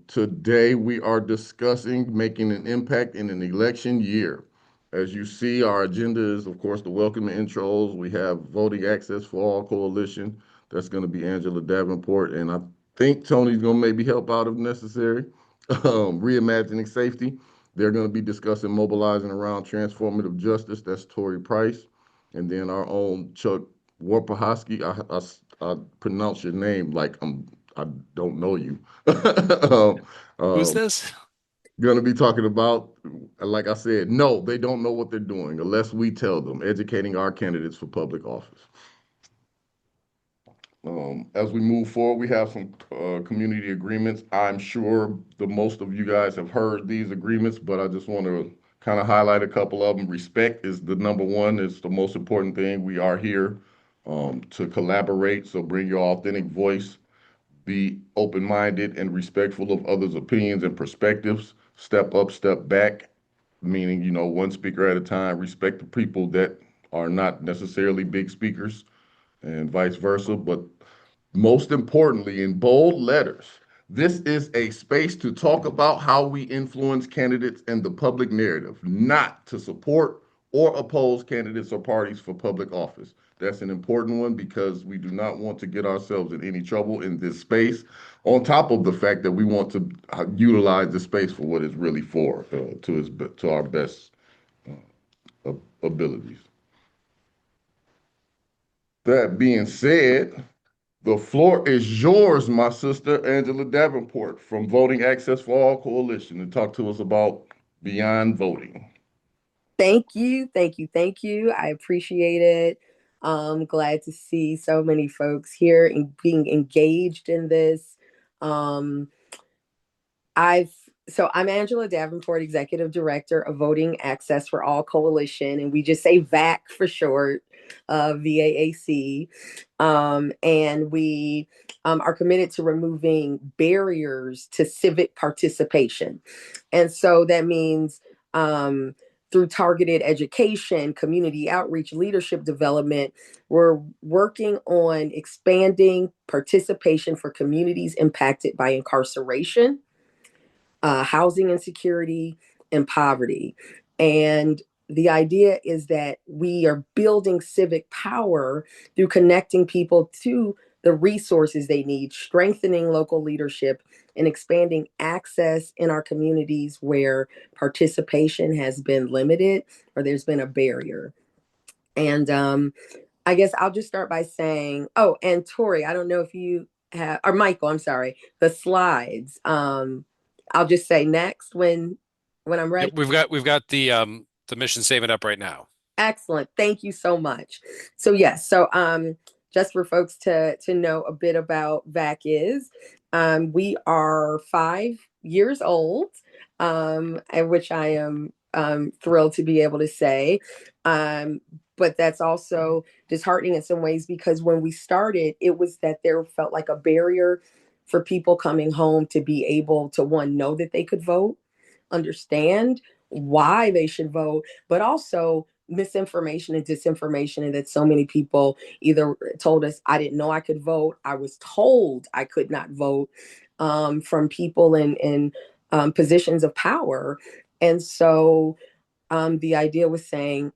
Today we are discussing making an impact in an election year. As you see, our agenda is, of course, the welcome and intros. We have Voting Access for All Coalition. That's going to be Angela Davenport, and I think Tony's going to maybe help out if necessary. Reimagining Safety. They're going to be discussing mobilizing around transformative justice. That's Tori Price. And then our own Chuck Warpahoski. I pronounce your name like I don't know you. um, Who's um, this? gonna be talking about, like I said, no, they don't know what they're doing unless we tell them, educating our candidates for public office. As we move forward, we have some community agreements. I'm sure the most of you guys have heard these agreements, but I just want to kind of highlight a couple of them. Respect is the number one, is the most important thing. We are here to collaborate, so bring your authentic voice, be open-minded and respectful of others' opinions and perspectives. Step up, step back, meaning, one speaker at a time. Respect the people that are not necessarily big speakers and vice versa. But most importantly, in bold letters, this is a space to talk about how we influence candidates and the public narrative, not to support or oppose candidates or parties for public office. That's an important one because we do not want to get ourselves in any trouble in this space. On top of the fact that we want to utilize the space for what it's really for, to our best abilities. That being said, the floor is yours, my sister Angela Davenport from Voting Access for All Coalition, to talk to us about beyond voting. Thank you, thank you, thank you. I appreciate it. Glad to see so many folks here and being engaged in this. Um, I've I'm Angela Davenport, Executive Director of Voting Access for All Coalition, and we just say VAC for short, VAAC. And we are committed to removing barriers to civic participation. And so that means through targeted education, community outreach, leadership development, we're working on expanding participation for communities impacted by incarceration, housing insecurity, and poverty. And the idea is that we are building civic power through connecting people to the resources they need, strengthening local leadership, and expanding access in our communities where participation has been limited or there's been a barrier. And I guess I'll just start by saying, oh, and Tori, I don't know if you have, or Michael, I'm sorry, the slides. I'll just say next when I'm ready. Yep, we've got the mission statement up right now. Excellent. Thank you so much. So yes, so just for folks to know a bit about VAC is, we are 5 years old, which I am thrilled to be able to say. But that's also disheartening in some ways because when we started, it was that there felt like a barrier for people coming home to be able to, one, know that they could vote, understand why they should vote, but also misinformation and disinformation, and that so many people either told us I didn't know I could vote, I was told I could not vote, from people in positions of power. And so the idea was saying,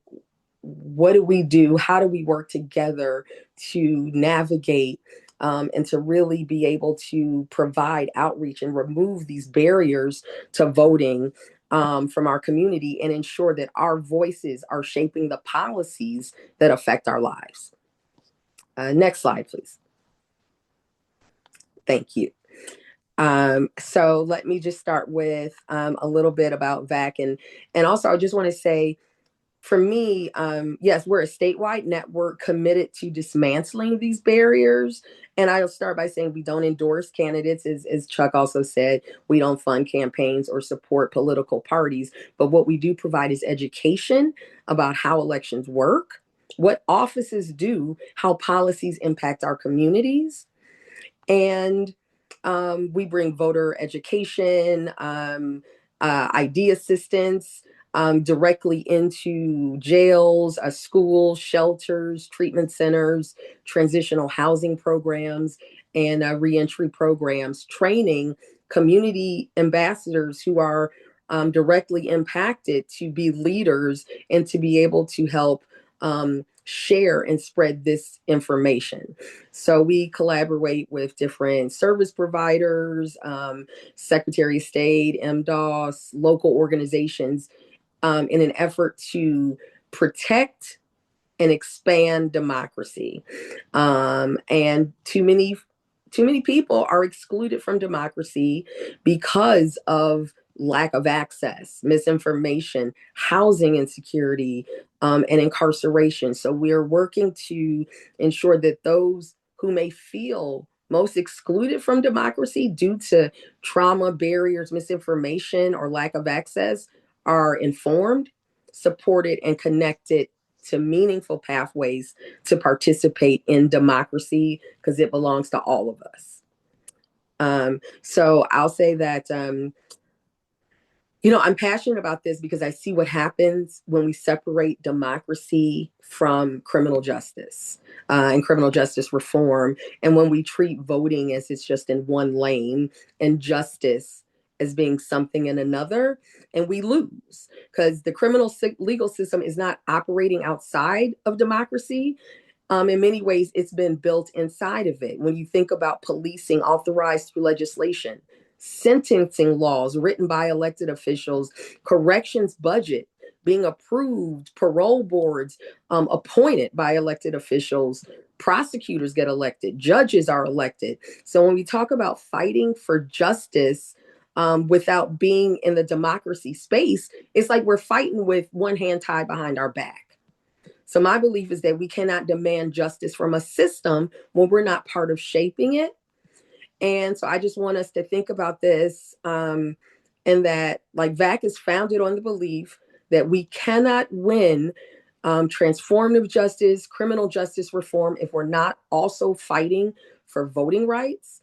what do we do? How do we work together to navigate and to really be able to provide outreach and remove these barriers to voting from our community and ensure that our voices are shaping the policies that affect our lives? Next slide, please. Thank you. So let me just start with a little bit about VAC. And also, I just want to say, for me, yes, we're a statewide network committed to dismantling these barriers. And I'll start by saying we don't endorse candidates, as Chuck also said. We don't fund campaigns or support political parties. But what we do provide is education about how elections work, what offices do, how policies impact our communities. And we bring voter education, ID assistance, directly into jails, schools, shelters, treatment centers, transitional housing programs, and reentry programs, training community ambassadors who are directly impacted to be leaders and to be able to help share and spread this information. So we collaborate with different service providers, Secretary of State, MDOS, local organizations in an effort to protect and expand democracy. And too many people are excluded from democracy because of lack of access, misinformation, housing insecurity, and incarceration. So we are working to ensure that those who may feel most excluded from democracy due to trauma, barriers, misinformation, or lack of access are informed, supported, and connected to meaningful pathways to participate in democracy because it belongs to all of us. So I'll say that, I'm passionate about this because I see what happens when we separate democracy from criminal justice and criminal justice reform. And when we treat voting as it's just in one lane and justice as being something in another, and we lose because the criminal legal system is not operating outside of democracy. In many ways, it's been built inside of it. When you think about policing authorized through legislation, sentencing laws written by elected officials, corrections budget being approved, parole boards appointed by elected officials, prosecutors get elected, judges are elected. So when we talk about fighting for justice, without being in the democracy space, it's like we're fighting with one hand tied behind our back. So my belief is that we cannot demand justice from a system when we're not part of shaping it. And so I just want us to think about this, and that like VAAC is founded on the belief that we cannot win transformative justice, criminal justice reform if we're not also fighting for voting rights.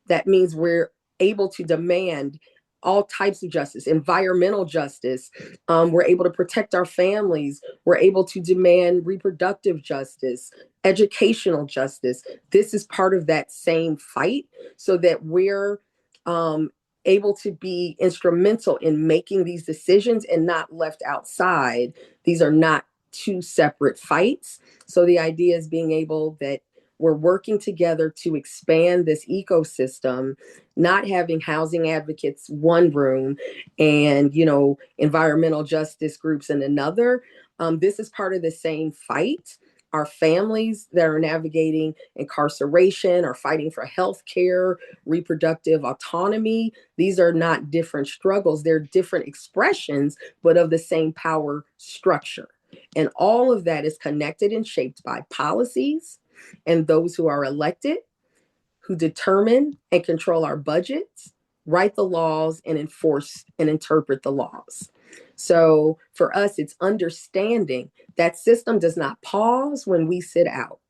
That means we're able to demand all types of justice, environmental justice. We're able to protect our families. We're able to demand reproductive justice, educational justice. This is part of that same fight so that we're able to be instrumental in making these decisions and not left outside. These are not two separate fights. So the idea is being able that we're working together to expand this ecosystem, not having housing advocates one room and, environmental justice groups in another. This is part of the same fight. Our families that are navigating incarceration are fighting for health care, reproductive autonomy. These are not different struggles. They're different expressions, but of the same power structure. And all of that is connected and shaped by policies and those who are elected, who determine and control our budgets, write the laws, and enforce and interpret the laws. So for us, it's understanding that system does not pause when we sit out.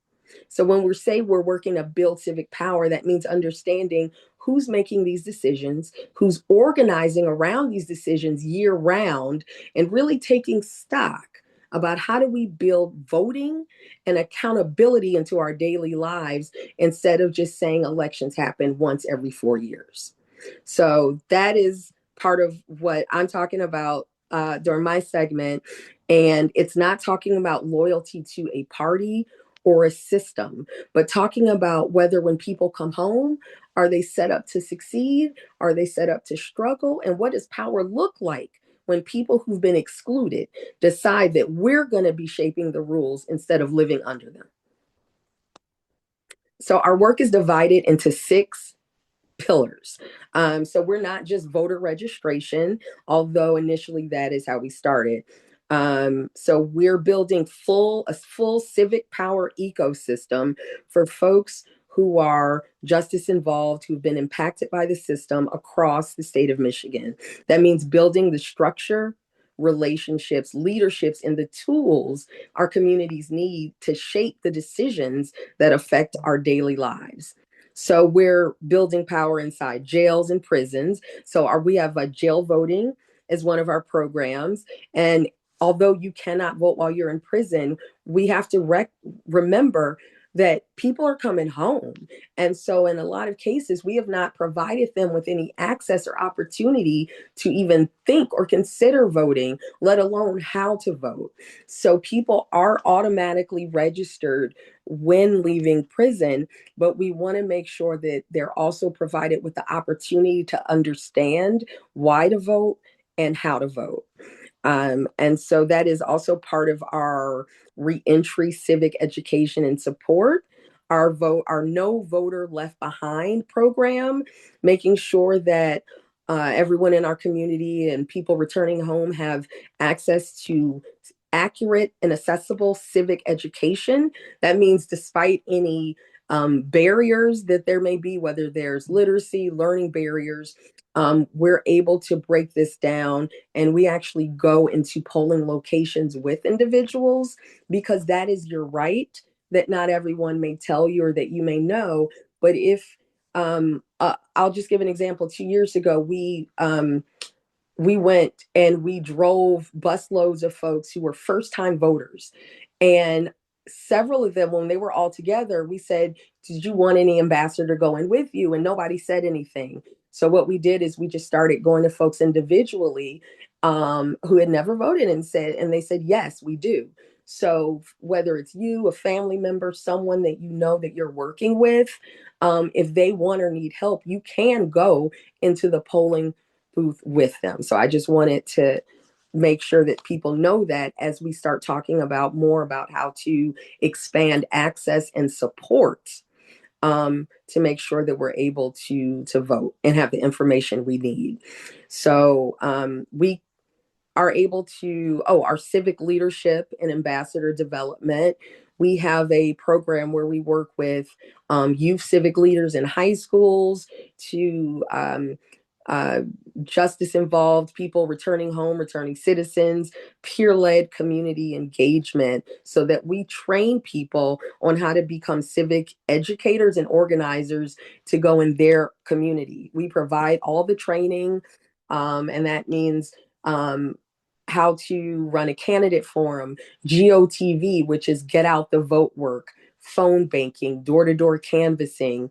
So when we say we're working to build civic power, that means understanding who's making these decisions, who's organizing around these decisions year round, and really taking stock about how do we build voting and accountability into our daily lives instead of just saying elections happen once every 4 years. So that is part of what I'm talking about during my segment. And it's not talking about loyalty to a party or a system, but talking about whether when people come home, are they set up to succeed? Are they set up to struggle? And what does power look like when people who've been excluded decide that we're going to be shaping the rules instead of living under them? So our work is divided into 6 pillars. So we're not just voter registration, although initially that is how we started. So we're building a full civic power ecosystem for folks who are justice involved, who've been impacted by the system across the state of Michigan. That means building the structure, relationships, leaderships, and the tools our communities need to shape the decisions that affect our daily lives. So we're building power inside jails and prisons. So we have a jail voting as one of our programs. And although you cannot vote while you're in prison, we have to remember that people are coming home. And so in a lot of cases, we have not provided them with any access or opportunity to even think or consider voting, let alone how to vote. So people are automatically registered when leaving prison, but we want to make sure that they're also provided with the opportunity to understand why to vote and how to vote. And so that is also part of our reentry civic education and support. Our No Voter Left Behind program, making sure that everyone in our community and people returning home have access to accurate and accessible civic education. That means despite any barriers that there may be, whether there's literacy, learning barriers, we're able to break this down, and we actually go into polling locations with individuals, because that is your right that not everyone may tell you or that you may know. But if I'll just give an example. 2 years ago, we went and we drove busloads of folks who were first time voters. And several of them, when they were all together, we said, did you want any ambassador going with you? And nobody said anything. So what we did is we just started going to folks individually who had never voted, and they said, yes, we do. So whether it's you, a family member, someone that you know that you're working with, if they want or need help, you can go into the polling booth with them. So I just wanted to make sure that people know that as we start talking about more about how to expand access and support, to make sure that we're able to vote and have the information we need. So we are able to, our civic leadership and ambassador development. We have a program where we work with youth civic leaders in high schools to uh, justice involved people returning home, returning citizens, peer led community engagement, so that we train people on how to become civic educators and organizers to go in their community. We provide all the training, and that means how to run a candidate forum, GOTV, which is get out the vote work, phone banking, door to door canvassing,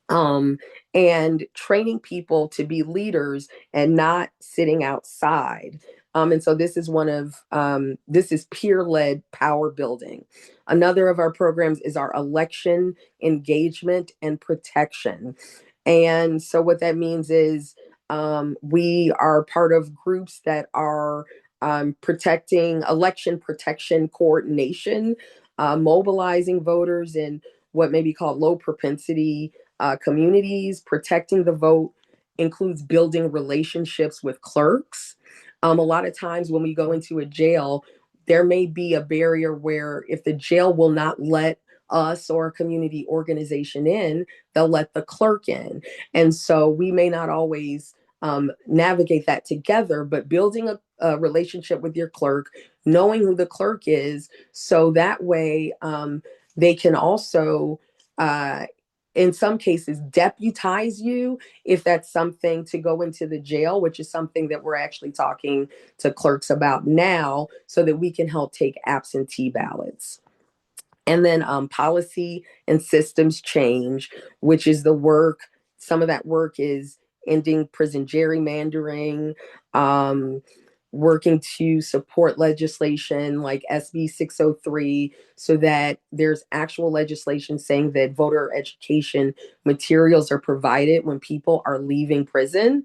um, and training people to be leaders and not sitting outside. And so this is peer led power building. Another of our programs is our election engagement and protection. And so what that means is we are part of groups that are protecting election protection coordination, mobilizing voters in what may be called low propensity communities. Protecting the vote includes building relationships with clerks. A lot of times when we go into a jail, there may be a barrier where if the jail will not let us or a community organization in, they'll let the clerk in. And so we may not always navigate that together, but building a relationship with your clerk, knowing who the clerk is, so that way they can also in some cases deputize you if that's something to go into the jail, which is something that we're actually talking to clerks about now, so that we can help take absentee ballots. And then policy and systems change, which is the work. Some of that work is ending prison gerrymandering, um, working to support legislation like SB 603, so that there's actual legislation saying that voter education materials are provided when people are leaving prison,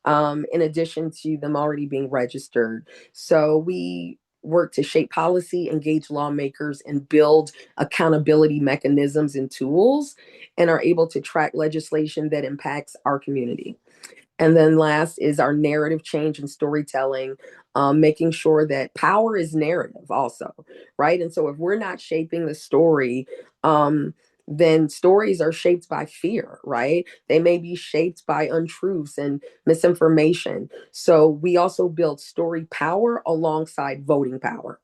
in addition to them already being registered. So we work to shape policy, engage lawmakers, and build accountability mechanisms and tools, and are able to track legislation that impacts our community. And then last is our narrative change and storytelling, making sure that power is narrative also, right? And so if we're not shaping the story, then stories are shaped by fear, right? They may be shaped by untruths and misinformation. So we also build story power alongside voting power.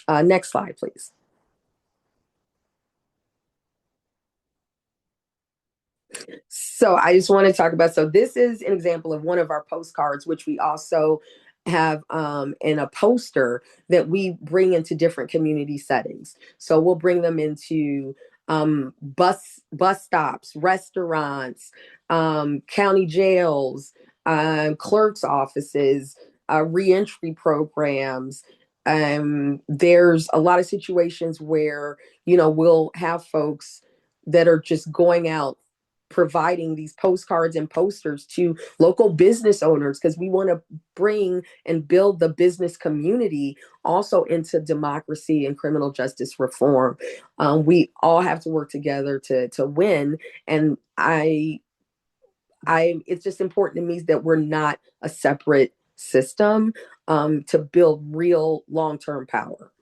Next slide, please. So I just want to talk about, so this is an example of one of our postcards, which we also have in a poster that we bring into different community settings. So we'll bring them into bus stops, restaurants, county jails, clerks' offices, reentry programs. There's a lot of situations where, we'll have folks that are just going out providing these postcards and posters to local business owners because we want to bring and build the business community also into democracy and criminal justice reform. We all have to work together to win. And it's just important to me that we're not a separate system to build real long-term power.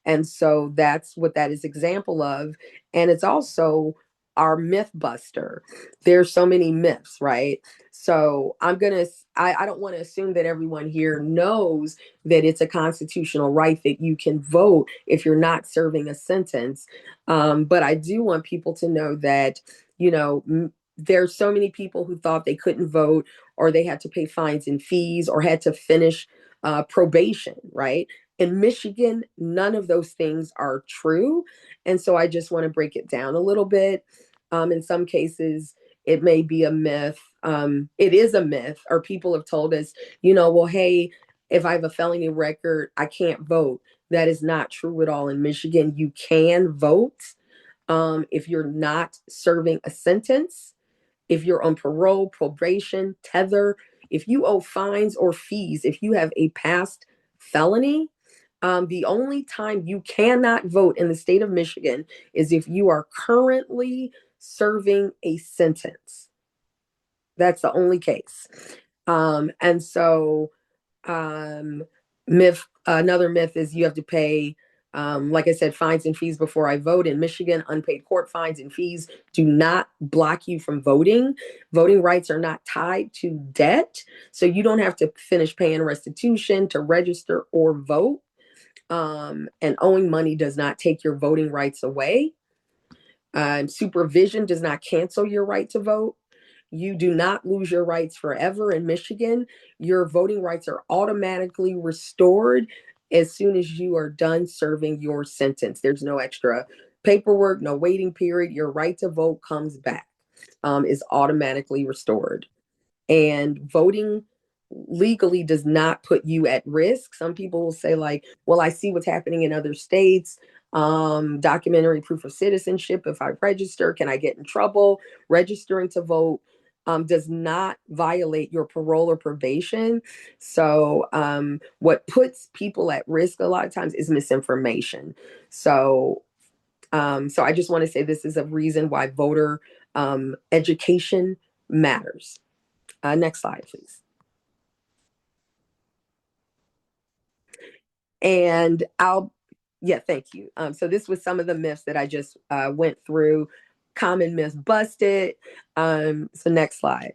And so that's what that is example of. And it's also our myth buster. There's so many myths, right? So I don't want to assume that everyone here knows that it's a constitutional right that you can vote if you're not serving a sentence. But I do want people to know that, there's so many people who thought they couldn't vote or they had to pay fines and fees or had to finish probation, right? In Michigan, none of those things are true. And so I just want to break it down a little bit. In some cases, it may be a myth. It is a myth, or people have told us, well, hey, if I have a felony record, I can't vote. That is not true at all. In Michigan, you can vote if you're not serving a sentence, if you're on parole, probation, tether, if you owe fines or fees, if you have a past felony. The only time you cannot vote in the state of Michigan is if you are currently serving a sentence. That's the only case. And so, another myth is you have to pay, like I said, fines and fees before I vote. In Michigan, unpaid court fines and fees do not block you from voting. Voting rights are not tied to debt. So you don't have to finish paying restitution to register or vote. And owing money does not take your voting rights away. Supervision does not cancel your right to vote. You do not lose your rights forever in Michigan. Your voting rights are automatically restored as soon as you are done serving your sentence. There's no extra paperwork, no waiting period. Your right to vote comes back, is automatically restored. And voting legally does not put you at risk. Some people will say, like, well, I see what's happening in other states. Documentary proof of citizenship. If I register, can I get in trouble? Registering to vote does not violate your parole or probation. So what puts people at risk a lot of times is misinformation. So I just want to say this is a reason why voter education matters. Next slide, please. And yeah, thank you. So this was some of the myths that I just went through. Common myths busted. So next slide.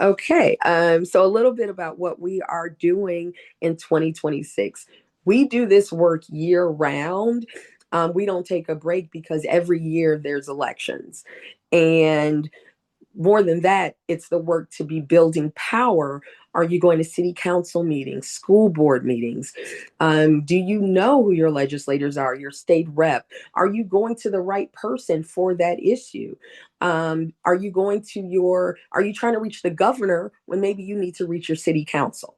Okay, so a little bit about what we are doing in 2026. We do this work year round. We don't take a break because every year there's elections. And more than that, it's the work to be building power. Are you going to city council meetings, school board meetings? Do you know who your legislators are, your state rep? Are you going to the right person for that issue? Are you trying to reach the governor when maybe you need to reach your city council?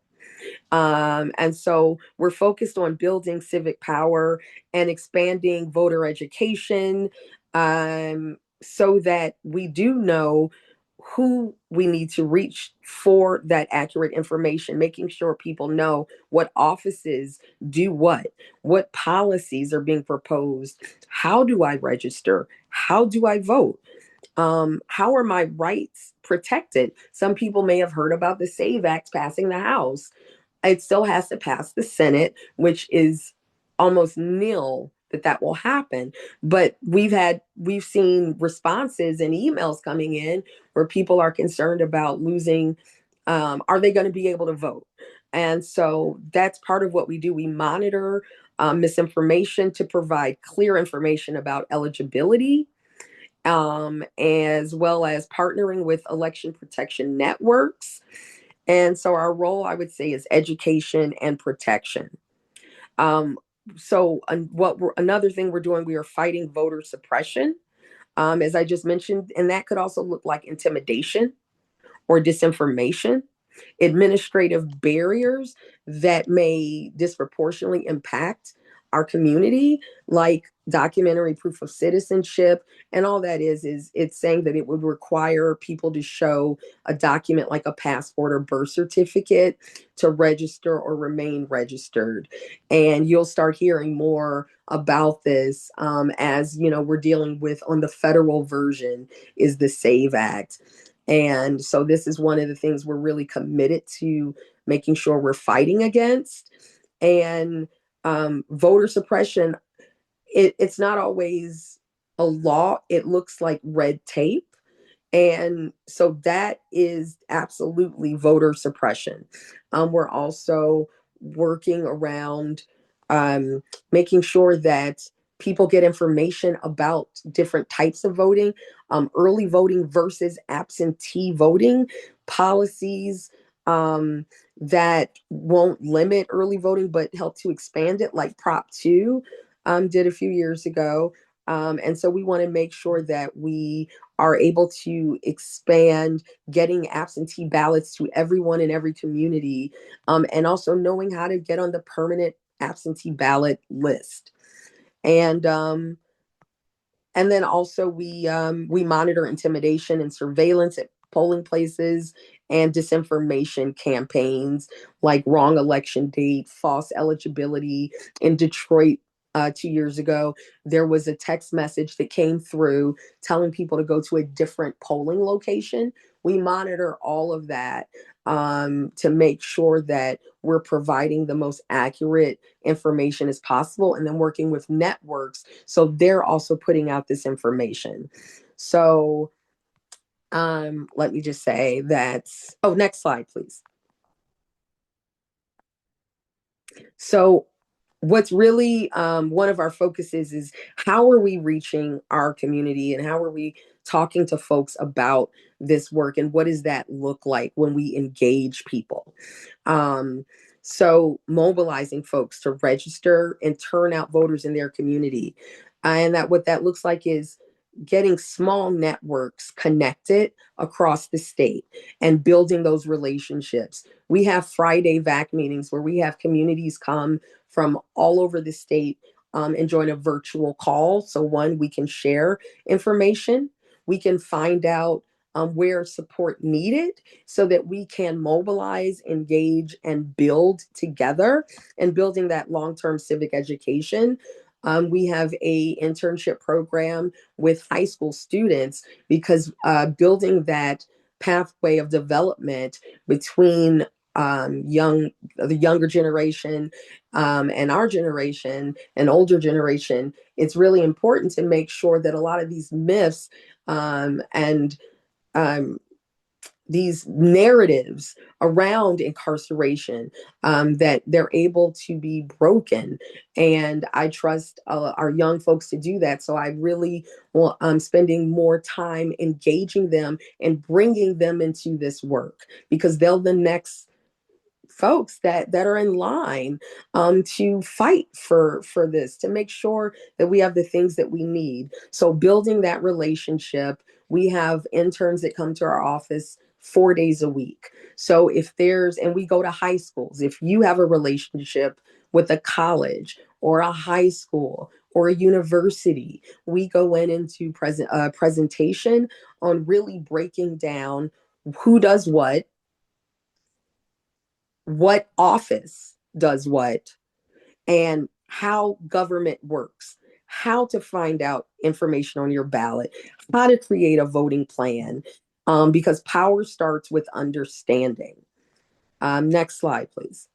And so we're focused on building civic power and expanding voter education so that we do know who we need to reach for that accurate information, making sure people know what offices do what policies are being proposed, how do I register, how do I vote, how are my rights protected. Some people may have heard about the SAVE Act passing the House. It still has to pass the Senate, which is almost nil that will happen. But we've seen responses and emails coming in where people are concerned about losing, are they going to be able to vote? And so that's part of what we do. We monitor misinformation to provide clear information about eligibility, as well as partnering with election protection networks. And so our role, I would say, is education and protection. Another thing we're doing, we are fighting voter suppression, as I just mentioned, and that could also look like intimidation or disinformation, administrative barriers that may disproportionately impact our community, like documentary proof of citizenship. And all that is it's saying that it would require people to show a document like a passport or birth certificate to register or remain registered. And you'll start hearing more about this, as you know, we're dealing with, on the federal version is the SAVE Act. And so this is one of the things we're really committed to making sure we're fighting against. And voter suppression, it's not always a law. It looks like red tape. And so that is absolutely voter suppression. We're also working around um, making sure that people get information about different types of voting, early voting versus absentee voting, policies that won't limit early voting but help to expand it, like Prop 2 did a few years ago. And so we want to make sure that we are able to expand getting absentee ballots to everyone in every community, and also knowing how to get on the permanent absentee ballot list. And then also we monitor intimidation and surveillance at polling places and disinformation campaigns like wrong election date, false eligibility. In Detroit, 2 years ago, there was a text message that came through telling people to go to a different polling location. We monitor all of that, to make sure that we're providing the most accurate information as possible, and then working with networks so they're also putting out this information. So let me just say that's, oh, next slide, please. So what's really one of our focuses is how are we reaching our community and how are we talking to folks about this work, and what does that look like when we engage people? So mobilizing folks to register and turn out voters in their community. And that what that looks like is getting small networks connected across the state and building those relationships. We have Friday VAAC meetings where we have communities come from all over the state, and join a virtual call. So one, we can share information. We can find out where support needed so that we can mobilize, engage, and build together, and building that long-term civic education. We have a internship program with high school students because building that pathway of development between the younger generation, and our generation and older generation, it's really important to make sure that a lot of these myths, and um, these narratives around incarceration, that they're able to be broken. And I trust our young folks to do that. So I really want, spending more time engaging them and bringing them into this work, because they're the next folks that are in line, to fight for this, to make sure that we have the things that we need. So building that relationship, we have interns that come to our office 4 days a week. So if there's, and we go to high schools, if you have a relationship with a college or a high school or a university, we go in into presentation on really breaking down who does what office does what, and how government works, how to find out information on your ballot, how to create a voting plan, because power starts with understanding. Next slide, please.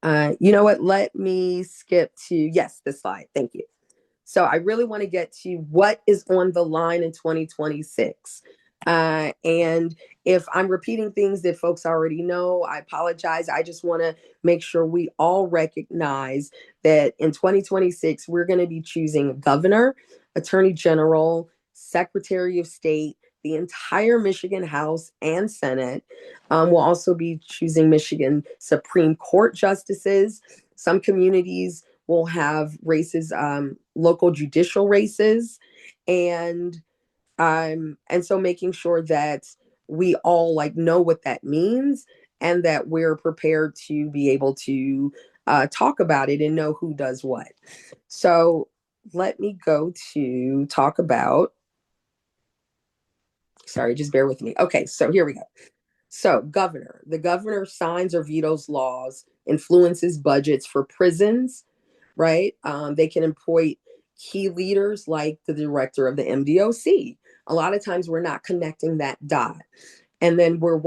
You know what? Let me skip to, yes, this slide. Thank you. So I really want to get to what is on the line in 2026. And if I'm repeating things that folks already know, I apologize. I just want to make sure we all recognize that in 2026, we're going to be choosing governor, attorney general, secretary of state, the entire Michigan House and Senate. We'll also be choosing Michigan Supreme Court justices. Some communities will have races, local judicial races, and so making sure that we all like know what that means and that we're prepared to be able to talk about it and know who does what. So let me go to talk about, sorry, just bear with me. Okay, so here we go. So the governor signs or vetoes laws, influences budgets for prisons, right? They can appoint key leaders like the director of the MDOC. A lot of times we're not connecting that dot. And then we're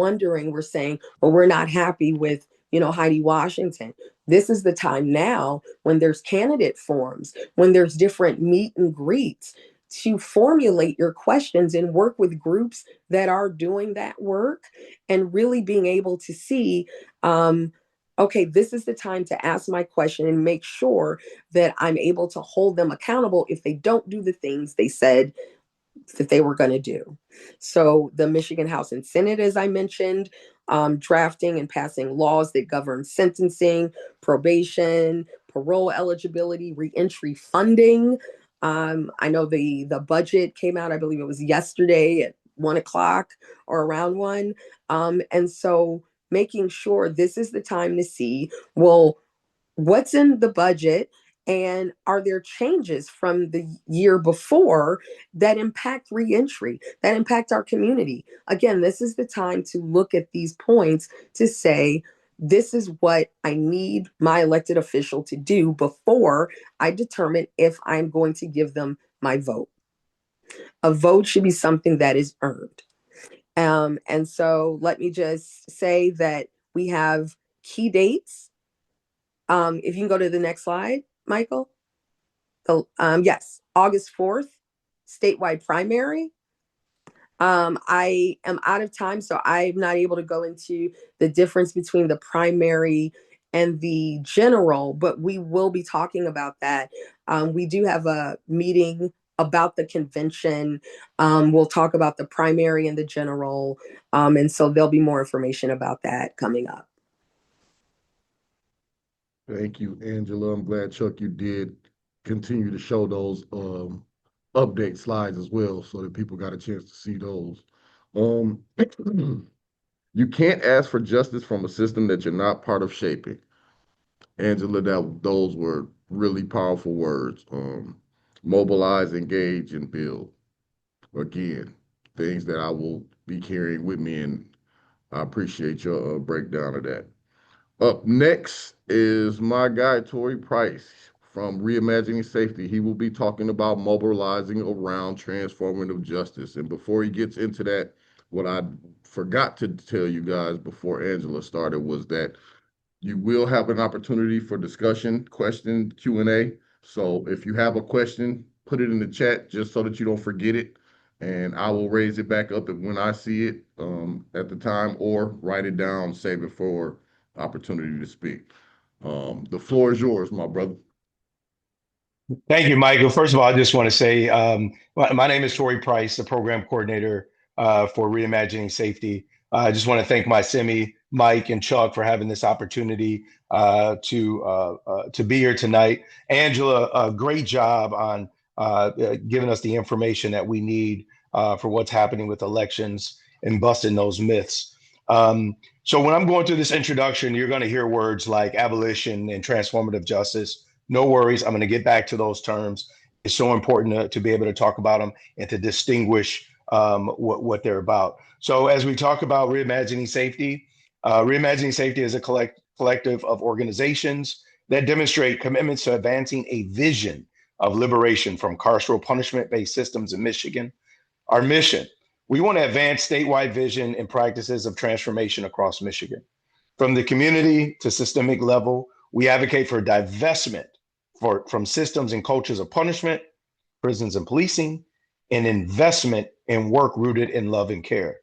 saying, well, we're not happy with, Heidi Washington. This is the time now when there's candidate forums, when there's different meet and greets to formulate your questions and work with groups that are doing that work and really being able to see, okay, this is the time to ask my question and make sure that I'm able to hold them accountable if they don't do the things they said that they were going to do. So the Michigan House and Senate, as I mentioned, drafting and passing laws that govern sentencing, probation, parole eligibility, reentry funding. I know the budget came out, I believe it was yesterday at 1 o'clock or around 1. And so making sure this is the time to see, well, what's in the budget and are there changes from the year before that impact reentry, that impact our community? Again, this is the time to look at these points to say, this is what I need my elected official to do before I determine if I'm going to give them my vote. A vote should be something that is earned. And so let me just say that we have key dates. If you can go to the next slide, Michael. Yes, August 4th, statewide primary. I am out of time, so I'm not able to go into the difference between the primary and the general, but we will be talking about that. We do have a meeting about the convention. We'll talk about the primary and the general, and so there'll be more information about that coming up. Thank you, Angela. I'm glad, Chuck, you did continue to show those update slides as well so that people got a chance to see those. Um, you can't ask for justice from a system that you're not part of shaping. Angela, those were really powerful words. Mobilize, engage, and build. Again, things that I will be carrying with me, and I appreciate your breakdown of that. Up next is my guy, Tory Price from Reimagining Safety. He will be talking about mobilizing around transformative justice. And before he gets into that, what I forgot to tell you guys before Angela started was that you will have an opportunity for discussion, question, Q&A. So if you have a question, put it in the chat just so that you don't forget it. And I will raise it back up when I see it at the time, or write it down, save it for opportunity to speak. The floor is yours, my brother. Thank you, Michael. First of all, I just want to say my name is Tory Price, the program coordinator for Reimagining Safety. I just want to thank MI-CEMI, Mike, and Chuck for having this opportunity to be here tonight. Angela, a great job on giving us the information that we need for what's happening with elections and busting those myths. So when I'm going through this introduction, you're going to hear words like abolition and transformative justice. No worries. I'm going to get back to those terms. It's so important to be able to talk about them and to distinguish what they're about. So as we talk about Reimagining Safety is a collective of organizations that demonstrate commitments to advancing a vision of liberation from carceral punishment-based systems in Michigan. Our mission, we want to advance statewide vision and practices of transformation across Michigan. From the community to systemic level, we advocate for divestment from systems and cultures of punishment, prisons and policing, and investment in work rooted in love and care.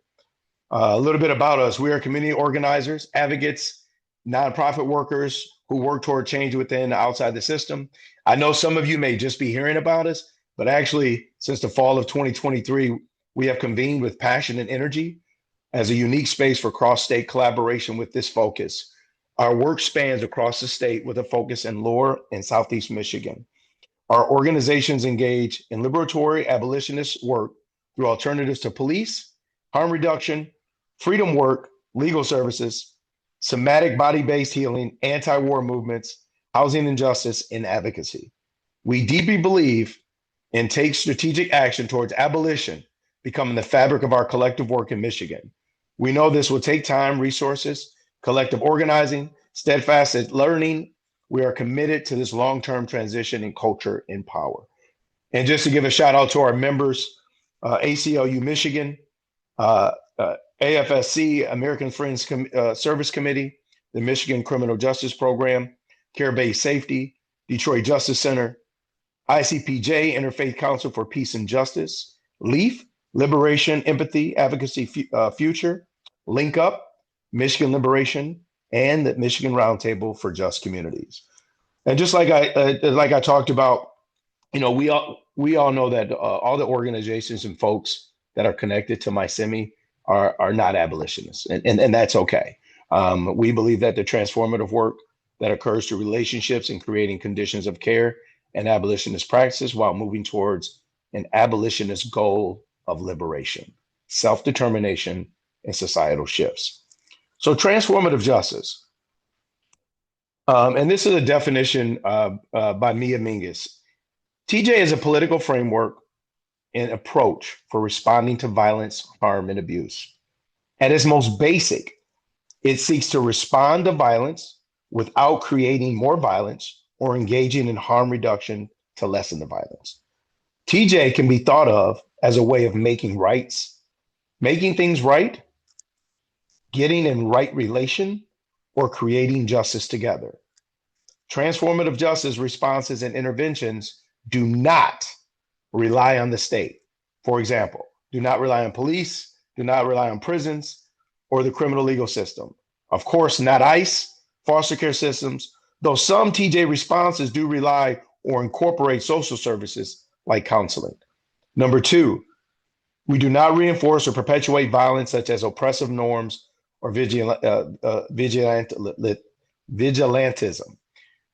A little bit about us. We are community organizers, advocates, nonprofit workers who work toward change within and outside the system. I know some of you may just be hearing about us, but actually, since the fall of 2023, we have convened with passion and energy as a unique space for cross-state collaboration with this focus. Our work spans across the state with a focus in Lower and Southeast Michigan. Our organizations engage in liberatory abolitionist work through alternatives to police, harm reduction, freedom work, legal services, somatic body-based healing, anti-war movements, housing injustice, and advocacy. We deeply believe and take strategic action towards abolition becoming the fabric of our collective work in Michigan. We know this will take time, resources, collective organizing, steadfast learning. We are committed to this long-term transition in culture and power. And just to give a shout out to our members, ACLU Michigan, AFSC, American Friends Service Committee, the Michigan Criminal Justice Program, Care-Based Safety, Detroit Justice Center, ICPJ, Interfaith Council for Peace and Justice, LEAF, Liberation, Empathy, Advocacy, Future, Link Up, Michigan Liberation, and the Michigan Roundtable for Just Communities. And just like I talked about, we all know that all the organizations and folks that are connected to MI-CEMI are not abolitionists, and that's okay. We believe that the transformative work that occurs through relationships and creating conditions of care and abolitionist practices while moving towards an abolitionist goal of liberation, self-determination, and societal shifts. So transformative justice. And this is a definition by Mia Mingus. TJ is a political framework and approach for responding to violence, harm, and abuse. At its most basic, it seeks to respond to violence without creating more violence or engaging in harm reduction to lessen the violence. TJ can be thought of as a way of making things right, getting in right relation, or creating justice together. Transformative justice responses and interventions do not rely on the state. For example, do not rely on police, do not rely on prisons, or the criminal legal system. Of course, not ICE, foster care systems, though some TJ responses do rely or incorporate social services like counseling. Number two, we do not reinforce or perpetuate violence such as oppressive norms or vigilantism.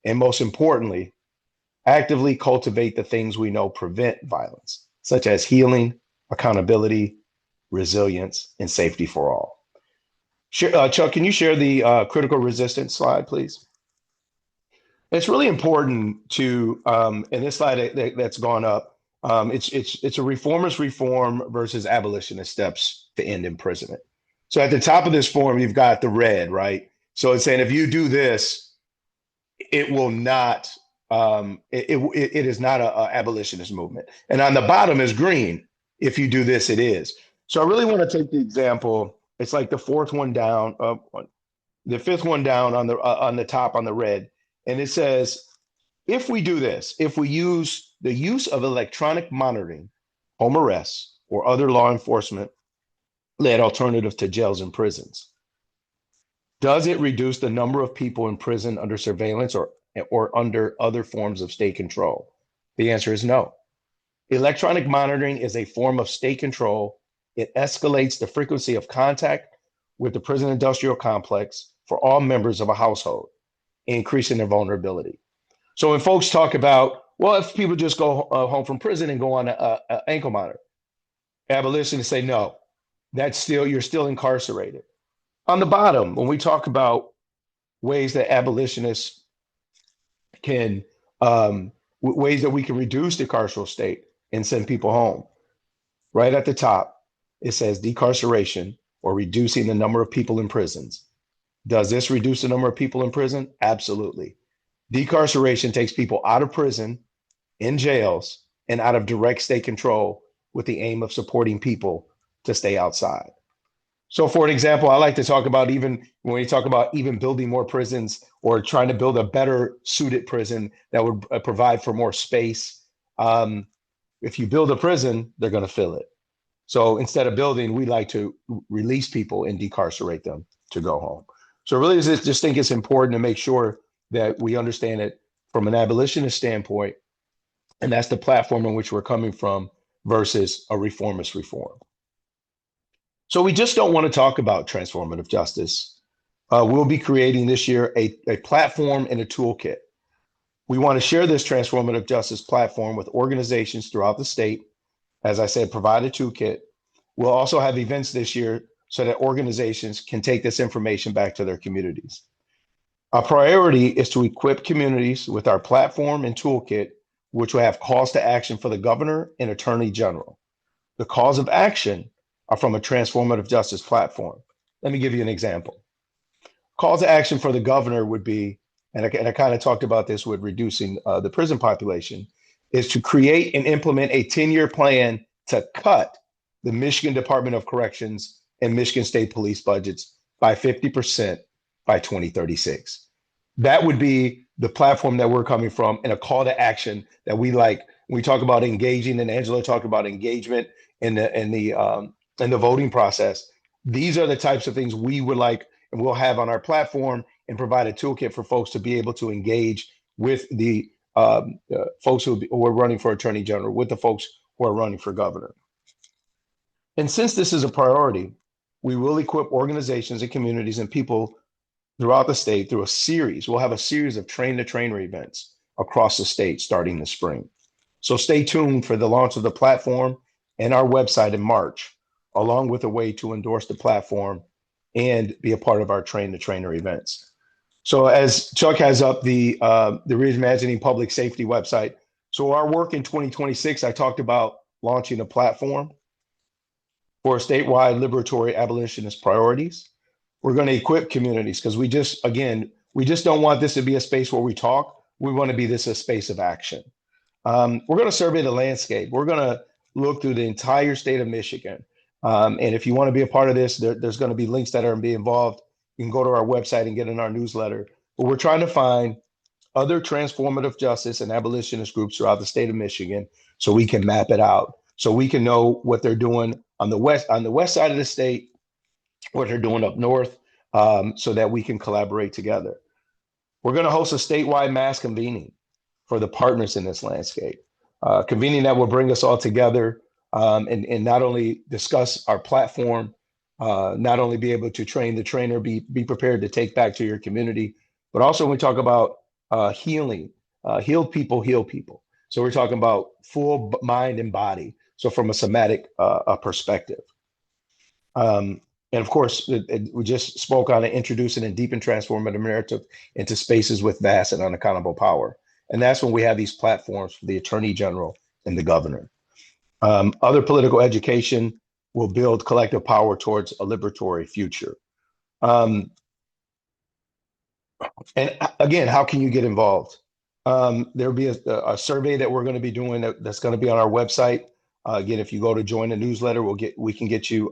And most importantly, actively cultivate the things we know prevent violence, such as healing, accountability, resilience, and safety for all. Chuck, can you share the critical resistance slide, please? It's really important to, in this slide that's gone up, it's a reformist reform versus abolitionist steps to end imprisonment. So at the top of this form, you've got the red, right? So it's saying if you do this, it will not, it is not an abolitionist movement. And on the bottom is green. If you do this, it is. So I really want to take the example. It's like the fourth one down, the fifth one down on the top on the red. And it says, if we do this, if we use the use of electronic monitoring, home arrests, or other law enforcement led alternative to jails and prisons, does it reduce the number of people in prison under surveillance or under other forms of state control? The answer is no. Electronic monitoring is a form of state control. It escalates the frequency of contact with the prison industrial complex for all members of a household, increasing their vulnerability. So when folks talk about, well, if people just go home from prison and go on an ankle monitor, abolitionists say, no, you're still incarcerated. On the bottom, when we talk about ways that abolitionists can, ways that we can reduce the carceral state and send people home, right at the top, it says decarceration or reducing the number of people in prisons. Does this reduce the number of people in prison? Absolutely. Decarceration takes people out of prison, in jails, and out of direct state control with the aim of supporting people to stay outside. So for an example, I like to talk about, even when we talk about even building more prisons or trying to build a better suited prison that would provide for more space. If you build a prison, they're going to fill it. So instead of building, we like to release people and decarcerate them to go home. So really, just think it's important to make sure that we understand it from an abolitionist standpoint, and that's the platform in which we're coming from versus a reformist reform. So we just don't want to talk about transformative justice. We'll be creating this year a platform and a toolkit. We want to share this transformative justice platform with organizations throughout the state. As I said, provide a toolkit. We'll also have events this year so that organizations can take this information back to their communities. Our priority is to equip communities with our platform and toolkit, which will have calls to action for the governor and attorney general. The calls of action are from a transformative justice platform. Let me give you an example. Calls to action for the governor would be, and I kind of talked about this with reducing the prison population, is to create and implement a 10-year plan to cut the Michigan Department of Corrections and Michigan State Police budgets by 50% by 2036. That would be the platform that we're coming from, and a call to action that we like. When we talk about engaging, and Angela talked about engagement in the voting process. These are the types of things we would like and we'll have on our platform, and provide a toolkit for folks to be able to engage with the folks who are running for attorney general, with the folks who are running for governor. And since this is a priority, we will equip organizations and communities and people throughout the state through a series. We'll have a series of train-the-trainer events across the state starting this spring. So stay tuned for the launch of the platform and our website in March, along with a way to endorse the platform and be a part of our train-the-trainer events. So as Chuck has up the Reimagining Public Safety website, so our work in 2026, I talked about launching a platform for statewide liberatory abolitionist priorities. We're going to equip communities because we just don't want this to be a space where we talk. We want to be a space of action. We're going to survey the landscape. We're going to look through the entire state of Michigan. And if you want to be a part of this, there's going to be links that are be involved. You can go to our website and get in our newsletter. But we're trying to find other transformative justice and abolitionist groups throughout the state of Michigan so we can map it out, so we can know what they're doing on the west side of the state, what they're doing up north, so that we can collaborate together. We're going to host a statewide mass convening for the partners in this landscape, convening that will bring us all together, and not only discuss our platform, not only be able to train the trainer, be prepared to take back to your community, but also when we talk about healing, heal people. So we're talking about full mind and body. So from a somatic perspective. And of course, we just spoke on it, introducing and deepen transformative narrative into spaces with vast and unaccountable power. And that's when we have these platforms for the attorney general and the governor. Other political education will build collective power towards a liberatory future. And again, how can you get involved? There'll be a survey that we're going to be doing that's going to be on our website. Again, if you go to join the newsletter, we can get you.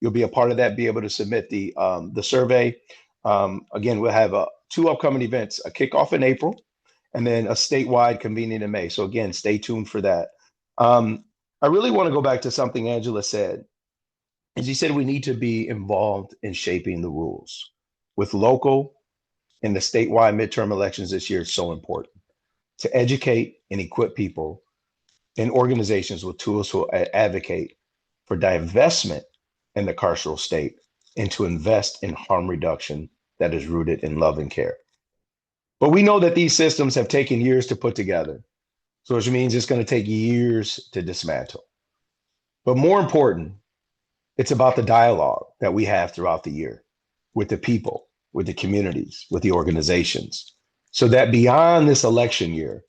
You'll be a part of that. Be able to submit the survey. Again, we'll have 2 upcoming events: a kickoff in April, and then a statewide convening in May. So again, stay tuned for that. I really want to go back to something Angela said. As he said, we need to be involved in shaping the rules. With local and the statewide midterm elections this year, it's so important to educate and equip people and organizations with tools to advocate for divestment in the carceral state and to invest in harm reduction that is rooted in love and care. But we know that these systems have taken years to put together. So which means it's going to take years to dismantle. But more important, it's about the dialogue that we have throughout the year with the people, with the communities, with the organizations, so that beyond this election year,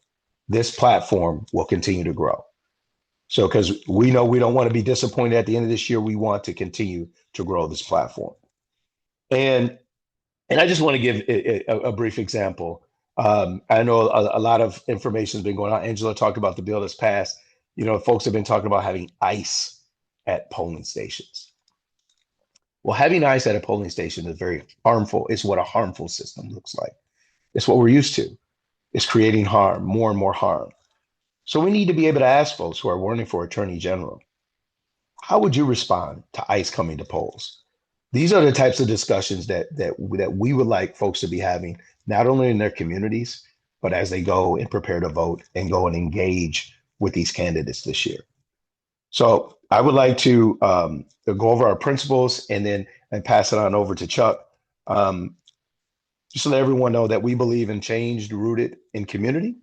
this platform will continue to grow. So because we know we don't want to be disappointed at the end of this year, we want to continue to grow this platform. And I just want to give a brief example. I know a lot of information has been going on. Angela talked about the bill that's passed. You know, folks have been talking about having ICE at polling stations. Well, having ICE at a polling station is very harmful. It's what a harmful system looks like. It's what we're used to. It's creating harm, more and more harm. So we need to be able to ask folks who are running for attorney general, how would you respond to ICE coming to polls? These are the types of discussions that we would like folks to be having, not only in their communities, but as they go and prepare to vote and go and engage with these candidates this year. So I would like to go over our principles and then and pass it on over to Chuck. Um, just to let everyone know that we believe in change rooted in community.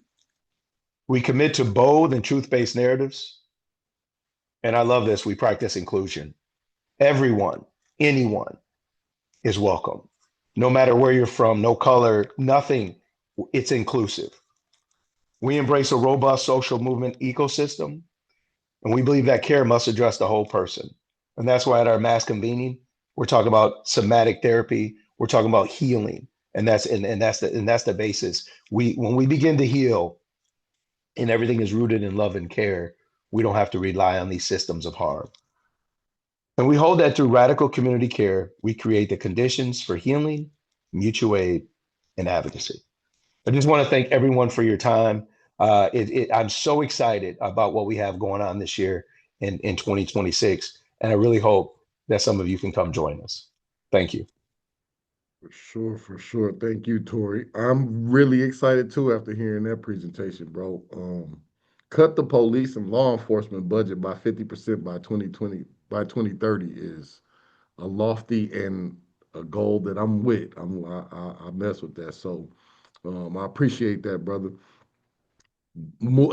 We commit to bold and truth-based narratives. And I love this. We practice inclusion. Everyone, anyone is welcome. No matter where you're from, no color, nothing. It's inclusive. We embrace a robust social movement ecosystem, and we believe that care must address the whole person. And that's why at our mass convening, we're talking about somatic therapy, we're talking about healing. And that's the basis. When we begin to heal and everything is rooted in love and care, we don't have to rely on these systems of harm. And we hold that through radical community care, we create the conditions for healing, mutual aid, and advocacy. I just want to thank everyone for your time. I'm so excited about what we have going on this year in 2026. And I really hope that some of you can come join us. Thank you. For sure, for sure. Thank you, Tori. I'm really excited too after hearing that presentation, bro. Cut the police and law enforcement budget by 50% by 2020 by 2030 is a lofty and a goal that I'm with. I mess with that. So I appreciate that, brother.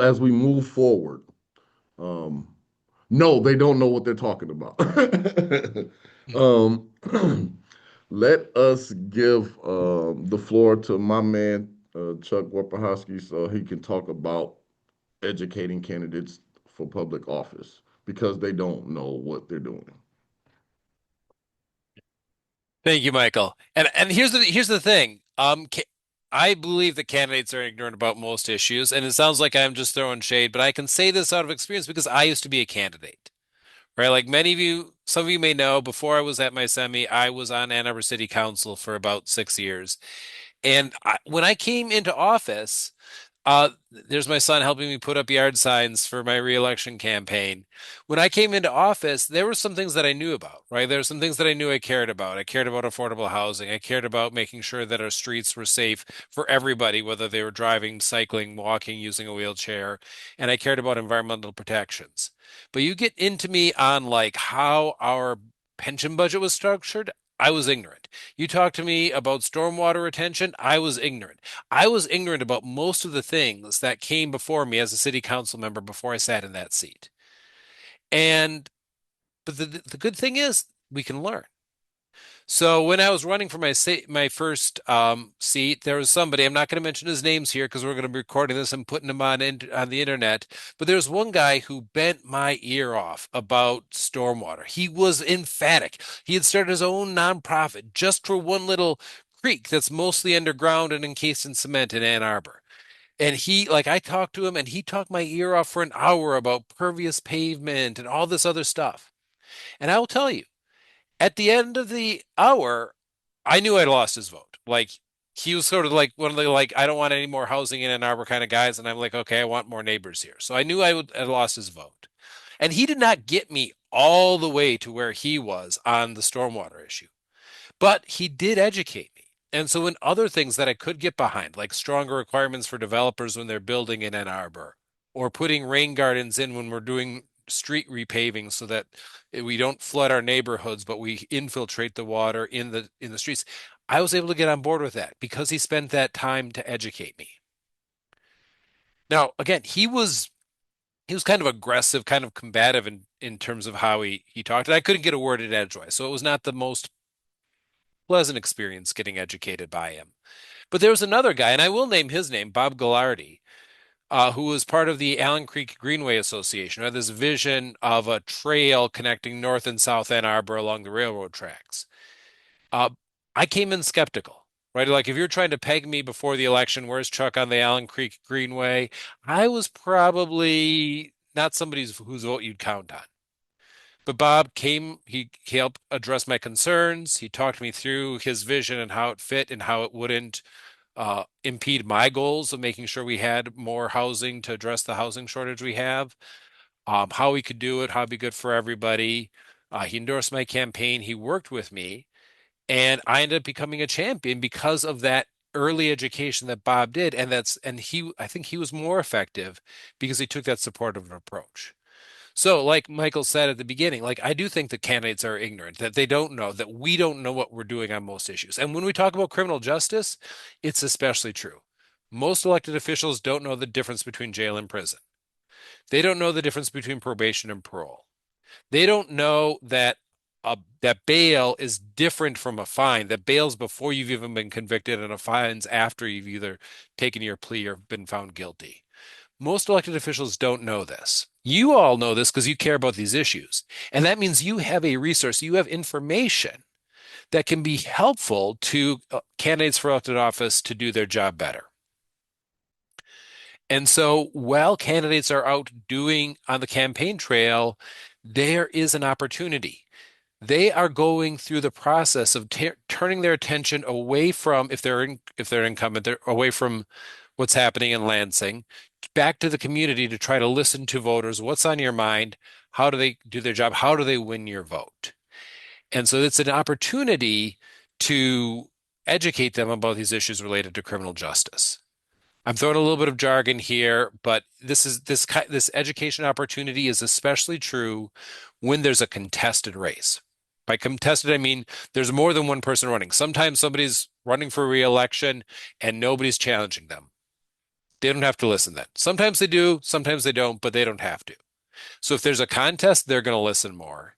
As we move forward, um, no, they don't know what they're talking about. um, let us give the floor to my man Chuck Wapahowski so he can talk about educating candidates for public office because they don't know what they're doing. Thank you, Michael. And here's the thing. I believe that candidates are ignorant about most issues, and it sounds like I'm just throwing shade, but I can say this out of experience because I used to be a candidate, right? Like many of you, some of you may know, before I was at my semi, I was on Ann Arbor City Council for about 6 years. And when I came into office, there's my son helping me put up yard signs for my reelection campaign. When I came into office, there were some things that I knew about, right? There were some things that I knew I cared about. I cared about affordable housing. I cared about making sure that our streets were safe for everybody, whether they were driving, cycling, walking, using a wheelchair. And I cared about environmental protections. But you get into me on like how our pension budget was structured. I was ignorant. You talk to me about stormwater retention. I was ignorant. I was ignorant about most of the things that came before me as a city council member before I sat in that seat. And but the good thing is we can learn. So when I was running for my first seat, there was somebody, I'm not going to mention his names here because we're going to be recording this and putting them on the internet, but there was one guy who bent my ear off about stormwater. He was emphatic. He had started his own nonprofit just for one little creek that's mostly underground and encased in cement in Ann Arbor. And I talked to him and he talked my ear off for an hour about pervious pavement and all this other stuff. And I will tell you, at the end of the hour, I knew I'd lost his vote. Like he was sort of like one of the like, I don't want any more housing in Ann Arbor kind of guys. And I'm like, okay, I want more neighbors here. So I knew I lost his vote. And he did not get me all the way to where he was on the stormwater issue. But he did educate me. And so in other things that I could get behind, like stronger requirements for developers when they're building in Ann Arbor, or putting rain gardens in when we're doing street repaving so that we don't flood our neighborhoods, but we infiltrate the water in the streets. I was able to get on board with that because he spent that time to educate me. Now, again, he was kind of aggressive, kind of combative in terms of how he talked. And I couldn't get a word in edgewise. So it was not the most pleasant experience getting educated by him. But there was another guy, and I will name his name, Bob Gallardi, who was part of the Allen Creek Greenway Association, who had this vision of a trail connecting North and South Ann Arbor along the railroad tracks. Uh, I came in skeptical, right? Like if you're trying to peg me before the election, where's Chuck on the Allen Creek Greenway? I was probably not somebody whose vote you'd count on. But Bob came, he helped address my concerns. He talked me through his vision and how it fit and how it wouldn't impede my goals of making sure we had more housing to address the housing shortage we have, how we could do it, how it'd be good for everybody. He endorsed my campaign. He worked with me, and I ended up becoming a champion because of that early education that Bob did. And I think he was more effective because he took that supportive approach. So, like Michael said at the beginning, like I do think that candidates are ignorant, that they don't know, that we don't know what we're doing on most issues. And when we talk about criminal justice, it's especially true. Most elected officials don't know the difference between jail and prison. They don't know the difference between probation and parole. They don't know that bail is different from a fine, that bail's before you've even been convicted and a fine's after you've either taken your plea or been found guilty. Most elected officials don't know this. You all know this because you care about these issues. And that means you have a resource, you have information that can be helpful to candidates for elected office to do their job better. And so while candidates are out doing on the campaign trail, there is an opportunity. They are going through the process of turning their attention away from, if they're incumbent, they're away from what's happening in Lansing, back to the community to try to listen to voters. What's on your mind? How do they do their job? How do they win your vote? And so it's an opportunity to educate them about these issues related to criminal justice. I'm throwing a little bit of jargon here, but this education opportunity is especially true when there's a contested race. By contested, I mean there's more than one person running. Sometimes somebody's running for re-election and nobody's challenging them. They don't have to listen then. Sometimes they do, sometimes they don't, but they don't have to. So if there's a contest, they're going to listen more.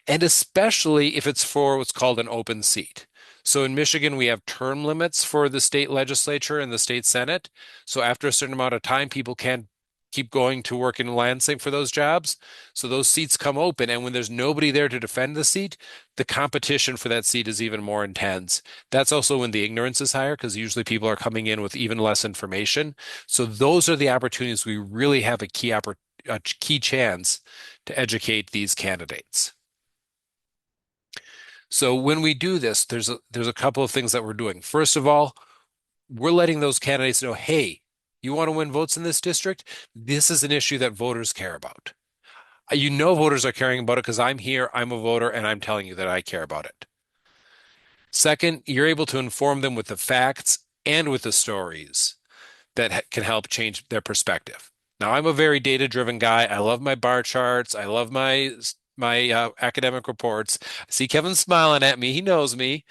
And especially if it's for what's called an open seat. So in Michigan, we have term limits for the state legislature and the state senate. So after a certain amount of time, people can't keep going to work in Lansing for those jobs. So those seats come open. And when there's nobody there to defend the seat, the competition for that seat is even more intense. That's also when the ignorance is higher because usually people are coming in with even less information. So those are the opportunities we really have a key chance to educate these candidates. So when we do this, there's a couple of things that we're doing. First of all, we're letting those candidates know, hey, you want to win votes in this district? This is an issue that voters care about. You know voters are caring about it because I'm here, I'm a voter, and I'm telling you that I care about it. Second, you're able to inform them with the facts and with the stories that can help change their perspective. Now, I'm a very data-driven guy. I love my bar charts. I love my academic reports. I see Kevin smiling at me. He knows me.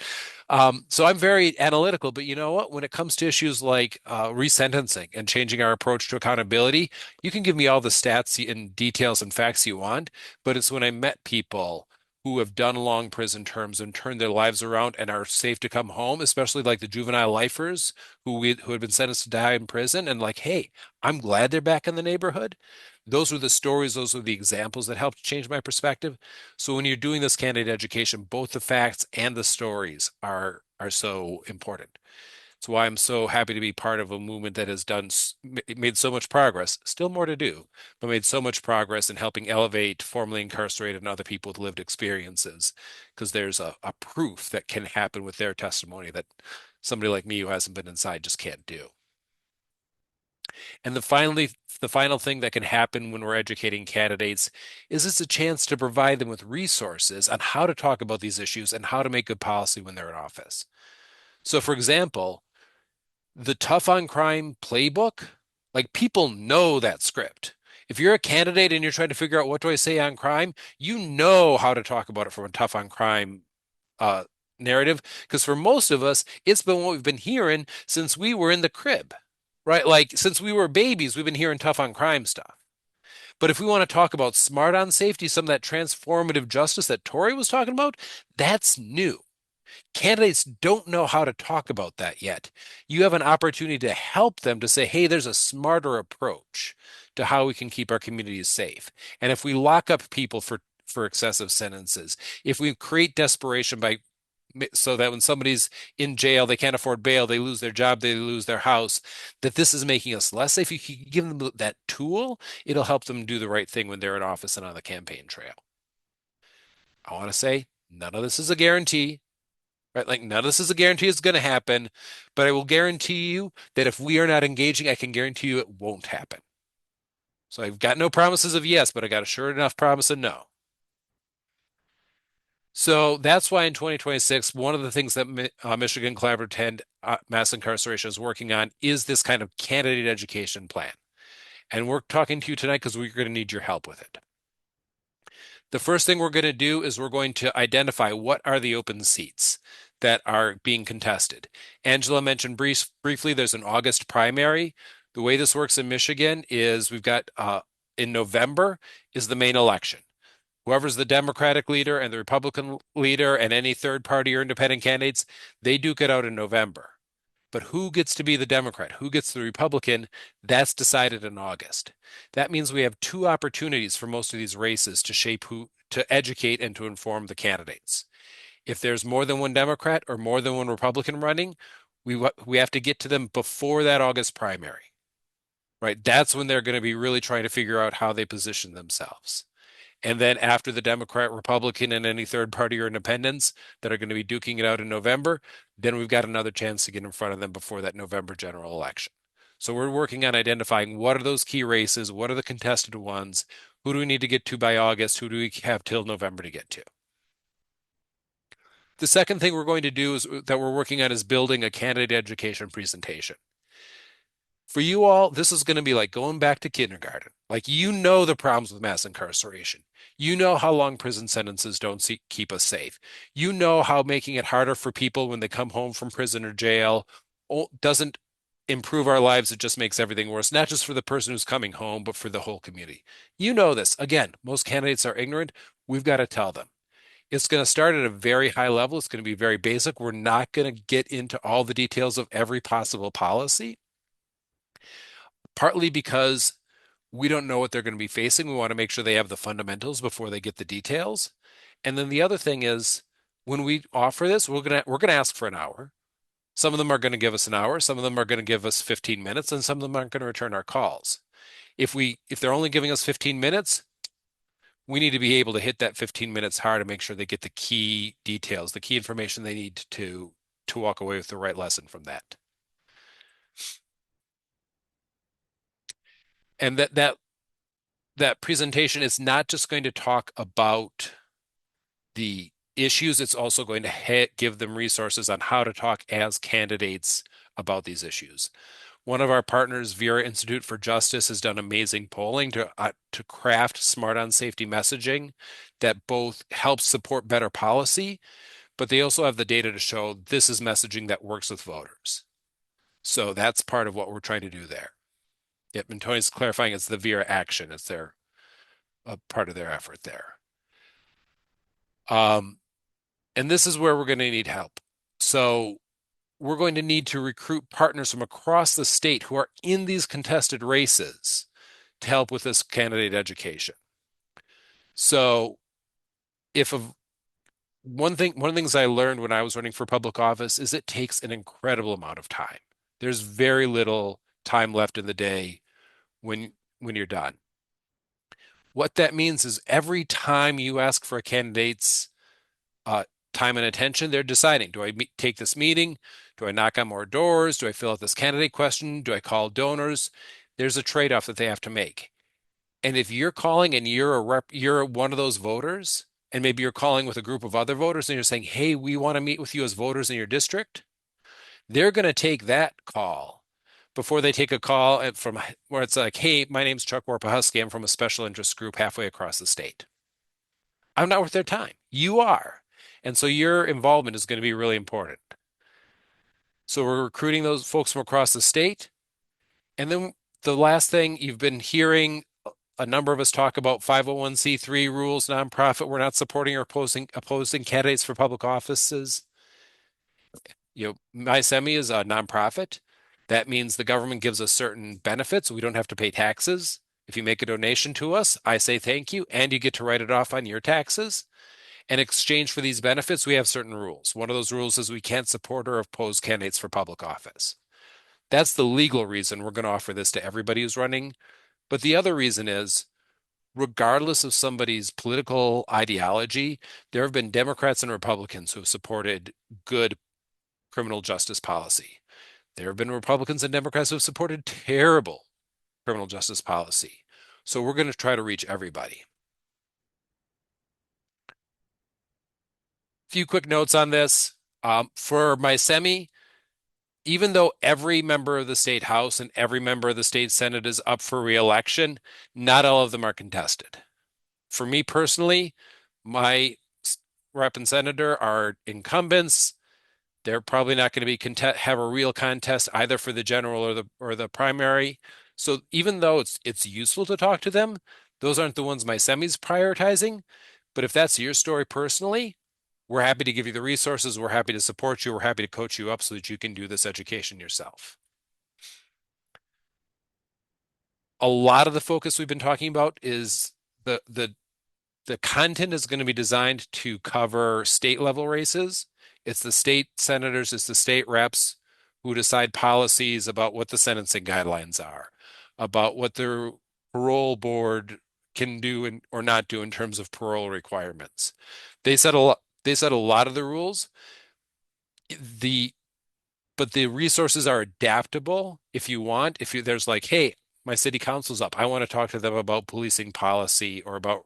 So I'm very analytical, but you know what? When it comes to issues like resentencing and changing our approach to accountability, you can give me all the stats and details and facts you want, but it's when I met people who have done long prison terms and turned their lives around and are safe to come home, especially like the juvenile lifers who had been sentenced to die in prison, and like, hey, I'm glad they're back in the neighborhood. Those were the stories, those were the examples that helped change my perspective. So when you're doing this candidate education, both the facts and the stories are so important. It's why I'm so happy to be part of a movement that has made so much progress, still more to do, but made so much progress in helping elevate formerly incarcerated and other people with lived experiences, because there's a proof that can happen with their testimony that somebody like me who hasn't been inside just can't do. And the final thing that can happen when we're educating candidates is it's a chance to provide them with resources on how to talk about these issues and how to make good policy when they're in office. So, for example, the tough on crime playbook, like people know that script. If you're a candidate and you're trying to figure out what do I say on crime, you know how to talk about it from a tough on crime uh, narrative. Because for most of us, it's been what we've been hearing since we were in the crib, right? Like since we were babies, we've been hearing tough on crime stuff. But if we want to talk about smart on safety, some of that transformative justice that Tori was talking about, that's new. Candidates don't know how to talk about that yet. You have an opportunity to help them to say, hey, there's a smarter approach to how we can keep our communities safe. And if we lock up people for excessive sentences, if we create desperation by so that when somebody's in jail, they can't afford bail, they lose their job, they lose their house, that this is making us less safe. If you can give them that tool, it'll help them do the right thing when they're in office and on the campaign trail. I want to say none of this is a guarantee. Right? Like none of this is a guarantee it's going to happen, but I will guarantee you that if we are not engaging, I can guarantee you it won't happen. So I've got no promises of yes, but I got a sure enough promise of no. So that's why in 2026, one of the things that Michigan Collaborative End Mass Incarceration is working on is this kind of candidate education plan. And we're talking to you tonight because we're going to need your help with it. The first thing we're going to do is we're going to identify what are the open seats that are being contested. Angela mentioned briefly there's an August primary. The way this works in Michigan is we've got in November is the main election. Whoever's the Democratic leader and the Republican leader and any third party or independent candidates, they duke it out in November. But who gets to be the Democrat? Who gets the Republican? That's decided in August. That means we have two opportunities for most of these races to shape who, to educate and to inform the candidates. If there's more than one Democrat or more than one Republican running, we have to get to them before that August primary, right? That's when they're going to be really trying to figure out how they position themselves. And then after the Democrat, Republican, and any third party or independents that are going to be duking it out in November, then we've got another chance to get in front of them before that November general election. So we're working on identifying what are those key races, what are the contested ones, who do we need to get to by August, who do we have till November to get to. The second thing we're going to do is that we're working on is building a candidate education presentation. For you all, this is going to be like going back to kindergarten. Like, you know, the problems with mass incarceration. You know how long prison sentences don't keep us safe. You know how making it harder for people when they come home from prison or jail doesn't improve our lives. It just makes everything worse, not just for the person who's coming home, but for the whole community. You know this. Again, most candidates are ignorant. We've got to tell them. It's going to start at a very high level. It's going to be very basic. We're not going to get into all the details of every possible policy, partly because we don't know what they're going to be facing. We want to make sure they have the fundamentals before they get the details. And then the other thing is, when we offer this, we're going to ask for an hour. Some of them are going to give us an hour, some of them are going to give us 15 minutes, and some of them aren't going to return our calls. If they're only giving us 15 minutes, we need to be able to hit that 15 minutes hard to make sure they get the key details, the key information they need to walk away with the right lesson from that. And that presentation is not just going to talk about the issues, it's also going to give them resources on how to talk as candidates about these issues. One of our partners, Vera Institute for Justice, has done amazing polling to craft smart on safety messaging that both helps support better policy, but they also have the data to show this is messaging that works with voters. So that's part of what we're trying to do there. Yep, and Tony's clarifying it's the Vera action. It's a part of their effort there. And this is where we're going to need help. So we're going to need to recruit partners from across the state who are in these contested races to help with this candidate education. So one of the things I learned when I was running for public office is it takes an incredible amount of time. There's very little time left in the day when you're done. What that means is every time you ask for a candidate's time and attention, they're deciding, do I take this meeting? Do I knock on more doors? Do I fill out this candidate question? Do I call donors? There's a trade-off that they have to make. And if you're calling and you're one of those voters, and maybe you're calling with a group of other voters and you're saying, hey, we want to meet with you as voters in your district, they're going to take that call before they take a call from where it's like, hey, my name's Chuck Warpahusky. I'm from a special interest group halfway across the state. I'm not worth their time. You are. And so your involvement is going to be really important. So we're recruiting those folks from across the state. And then the last thing, you've been hearing a number of us talk about 501c3 rules, nonprofit. We're not supporting or opposing candidates for public offices. MI-CEMI is a nonprofit. That means the government gives us certain benefits. We don't have to pay taxes. If you make a donation to us, I say thank you, and you get to write it off on your taxes. In exchange for these benefits, we have certain rules. One of those rules is we can't support or oppose candidates for public office. That's the legal reason we're going to offer this to everybody who's running. But the other reason is, regardless of somebody's political ideology, there have been Democrats and Republicans who have supported good criminal justice policy. There have been Republicans and Democrats who have supported terrible criminal justice policy. So we're going to try to reach everybody. Few quick notes on this. For MI-CEMI, even though every member of the state house and every member of the state senate is up for re-election, not all of them are contested. For me personally, my rep and senator are incumbents. They're probably not going to be have a real contest either for the general or the primary. So even though it's useful to talk to them, those aren't the ones MI-CEMI's prioritizing. But if that's your story personally, we're happy to give you the resources. We're happy to support you. We're happy to coach you up so that you can do this education yourself. A lot of the focus we've been talking about is the content is going to be designed to cover state level races. It's the state senators, it's the state reps who decide policies about what the sentencing guidelines are, about what their parole board can do or not do in terms of parole requirements. They set a lot, they set a lot of the rules. The but the resources are adaptable if you want. If you there's like, hey, my city council's up. I want to talk to them about policing policy or about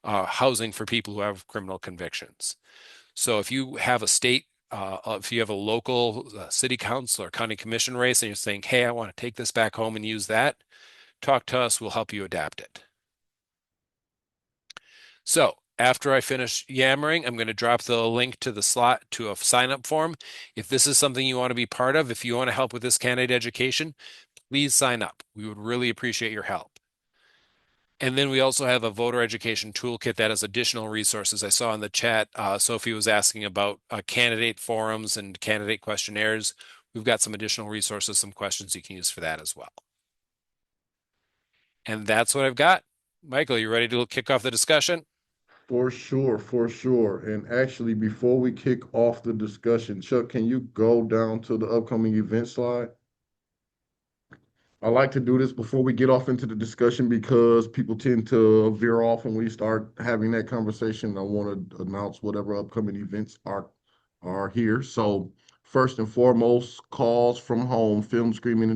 housing for people who have criminal convictions. So if you have a if you have a local city council or county commission race and you're saying, hey, I want to take this back home and use that, talk to us. We'll help you adapt it. So after I finish yammering, I'm going to drop the link to the slot to a sign up form. If this is something you want to be part of, if you want to help with this candidate education, please sign up. We would really appreciate your help. And then we also have a voter education toolkit that has additional resources. I saw in the chat, Sophie was asking about candidate forums and candidate questionnaires. We've got some additional resources, some questions you can use for that as well. And that's what I've got. Michael, you ready to kick off the discussion? For sure, for sure. And actually, before we kick off the discussion, Chuck, can you go down to the upcoming event slide? I like to do this before we get off into the discussion because people tend to veer off when we start having that conversation. I want to announce whatever upcoming events are here. So first and foremost, calls from home, film screening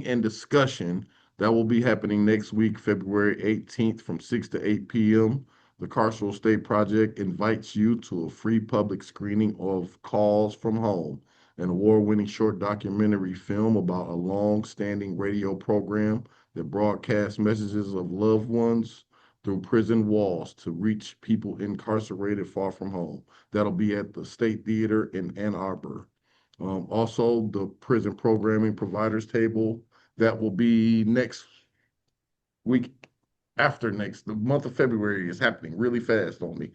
and discussion that will be happening next week, February 18th from 6 to 8 p.m. The Carceral State Project invites you to a free public screening of Calls from Home, an award-winning short documentary film about a long-standing radio program that broadcasts messages of loved ones through prison walls to reach people incarcerated far from home. That'll be at the State Theater in Ann Arbor. Also, the Prison Programming Providers Table that will be next week after next. The month of February is happening really fast on me.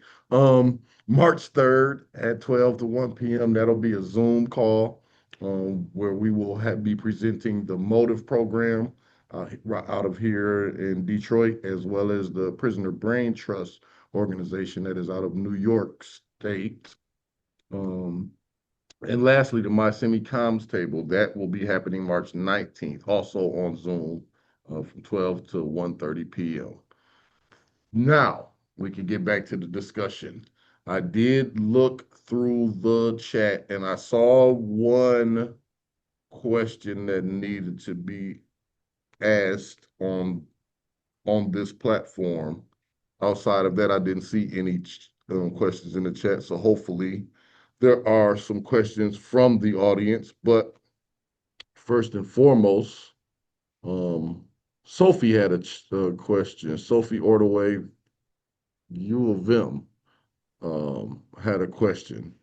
March 3rd at 12 to 1 p.m. That'll be a Zoom call where we will be presenting the Motive program out of here in Detroit, as well as the Prisoner Brain Trust organization that is out of New York State. Um, and lastly, the MI-CEMI comms table that will be happening March 19th, also on Zoom from 12 to 1:30 p.m. Now we can get back to the discussion. I did look through the chat and I saw one question that needed to be asked on this platform. Outside of that, I didn't see any questions in the chat. So hopefully there are some questions from the audience. But first and foremost, Sophie had a question. Sophie Ordaway, U of M, had a question.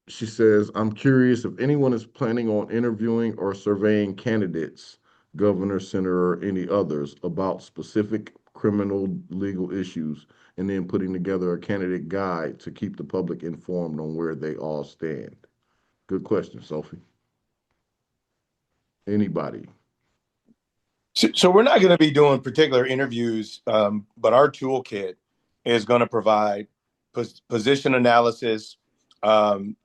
She says, I'm curious if anyone is planning on interviewing or surveying candidates, governor, senator, or any others, about specific criminal legal issues, and then putting together a candidate guide to keep the public informed on where they all stand. Good question, Sophie. Anybody? So we're not going to be doing particular interviews, but our toolkit is going to provide position analysis, some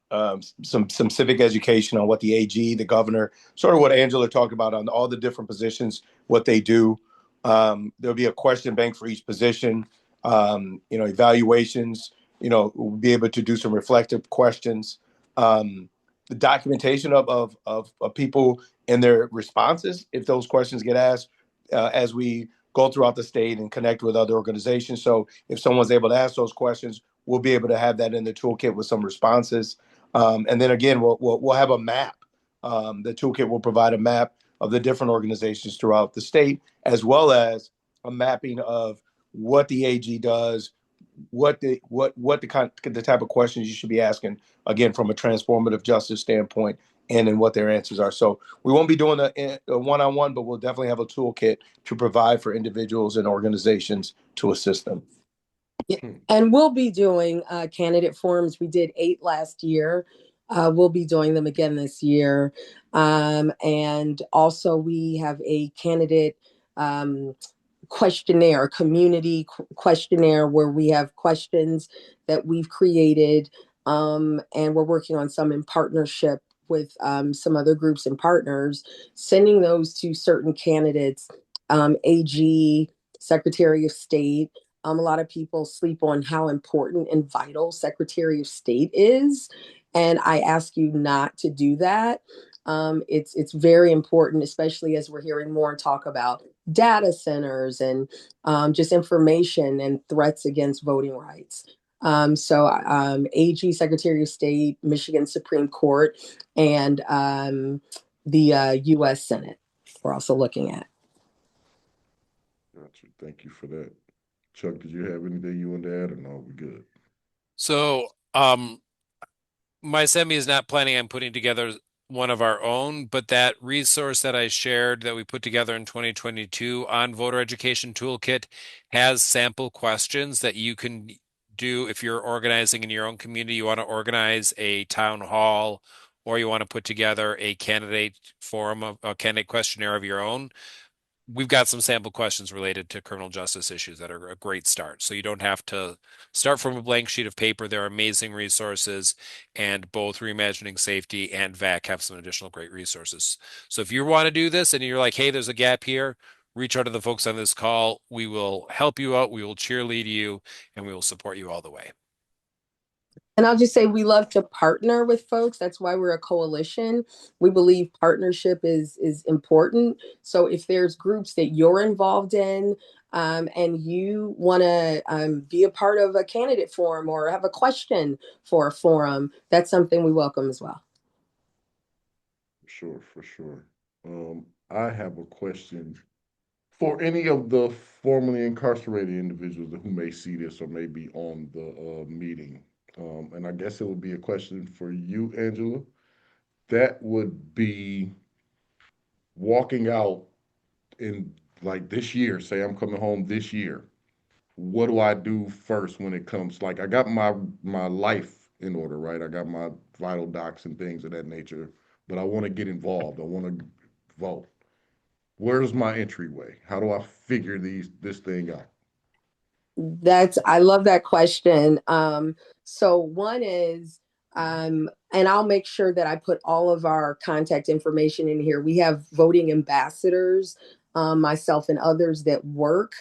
civic education on what the AG, the governor, sort of what Angela talked about on all the different positions, what they do. There'll be a question bank for each position, evaluations, we'll be able to do some reflective questions. The documentation of people and their responses, if those questions get asked, as we go throughout the state and connect with other organizations. So if someone's able to ask those questions, we'll be able to have that in the toolkit with some responses. And then again, we'll have a map. The toolkit will provide a map of the different organizations throughout the state, as well as a mapping of what the AG does, the type of questions you should be asking, again, from a transformative justice standpoint, and then what their answers are. So we won't be doing a one-on-one, but we'll definitely have a toolkit to provide for individuals and organizations to assist them. Yeah. And we'll be doing candidate forums. We did 8 last year. We'll be doing them again this year. And also we have a candidate questionnaire, community questionnaire, where we have questions that we've created, and we're working on some in partnership with some other groups and partners, sending those to certain candidates, AG, Secretary of State. A lot of people sleep on how important and vital Secretary of State is, and I ask you not to do that. It's very important, especially as we're hearing more talk about data centers and just information and threats against voting rights. AG, Secretary of State, Michigan Supreme Court, and the U.S. Senate we're also looking at. Gotcha. Thank you for that. Chuck, did you have anything you want to add, or no? We good? So, MI-CEMI is not planning on putting together one of our own, but that resource that I shared that we put together in 2022 on voter education toolkit has sample questions that you can do if you're organizing in your own community. You want to organize a town hall, or you want to put together a candidate forum, a candidate questionnaire of your own. We've got some sample questions related to criminal justice issues that are a great start. So you don't have to start from a blank sheet of paper. There are amazing resources, and both Reimagining Safety and VAAC have some additional great resources. So if you want to do this and you're like, hey, there's a gap here, reach out to the folks on this call. We will help you out. We will cheerlead you, and we will support you all the way. And I'll just say we love to partner with folks. That's why we're a coalition. We believe partnership is important. So if there's groups that you're involved in, and you want to be a part of a candidate forum or have a question for a forum, that's something we welcome as well. For sure. I have a question for any of the formerly incarcerated individuals who may see this or may be on the meeting. And I guess it would be a question for you, Angela. That would be walking out in like this year, say I'm coming home this year. What do I do first when it comes? Like I got my life in order, right? I got my vital docs and things of that nature, but I want to get involved. I want to vote. Where's my entryway? How do I figure this thing out? I love that question. So one is, and I'll make sure that I put all of our contact information in here. We have voting ambassadors, myself and others that work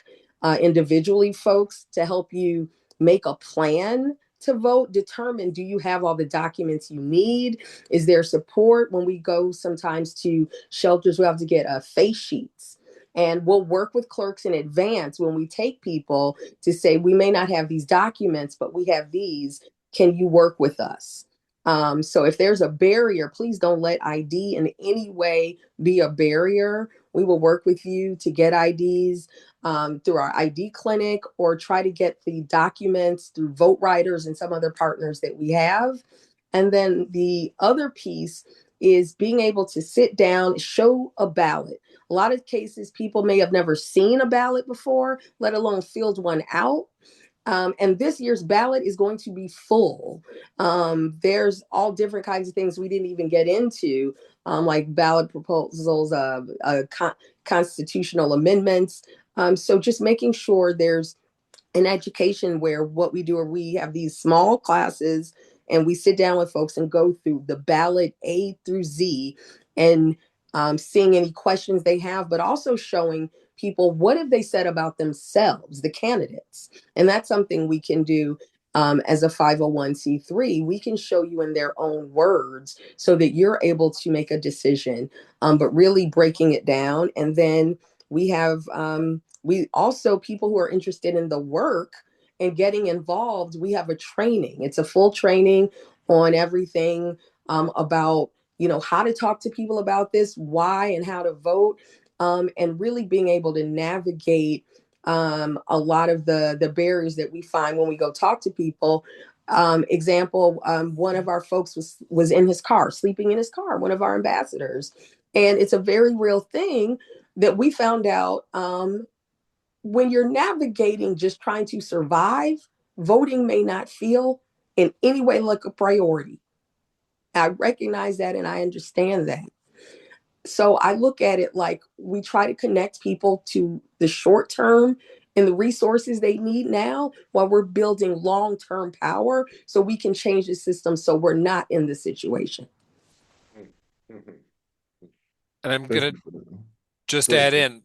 individually, folks, to help you make a plan to vote, determine, do you have all the documents you need? Is there support? When we go sometimes to shelters, we have to get face sheets. And we'll work with clerks in advance when we take people to say, we may not have these documents, but we have these. Can you work with us? So if there's a barrier, please don't let ID in any way be a barrier. We will work with you to get IDs through our ID clinic, or try to get the documents through Vote Writers and some other partners that we have. And then the other piece is being able to sit down, show a ballot. A lot of cases, people may have never seen a ballot before, let alone filled one out. And this year's ballot is going to be full. There's all different kinds of things we didn't even get into, like ballot proposals, constitutional amendments. So just making sure there's an education where what we do, or we have these small classes and we sit down with folks and go through the ballot A through Z, and seeing any questions they have, but also showing people what have they said about themselves, the candidates. And that's something we can do as a 501c3. We can show you in their own words so that you're able to make a decision, but really breaking it down. And then we have we also, people who are interested in the work and getting involved, we have a training. It's a full training on everything about, how to talk to people about this, why and how to vote, and really being able to navigate a lot of the barriers that we find when we go talk to people. Example, one of our folks was in his car, sleeping in his car, one of our ambassadors. And it's a very real thing that we found out, when you're navigating just trying to survive, voting may not feel in any way like a priority. I recognize that and I understand that. So I look at it like we try to connect people to the short term and the resources they need now while we're building long term power so we can change the system so we're not in this situation. Mhm. And I'm Thank gonna you for that. just Go ahead, add sir. in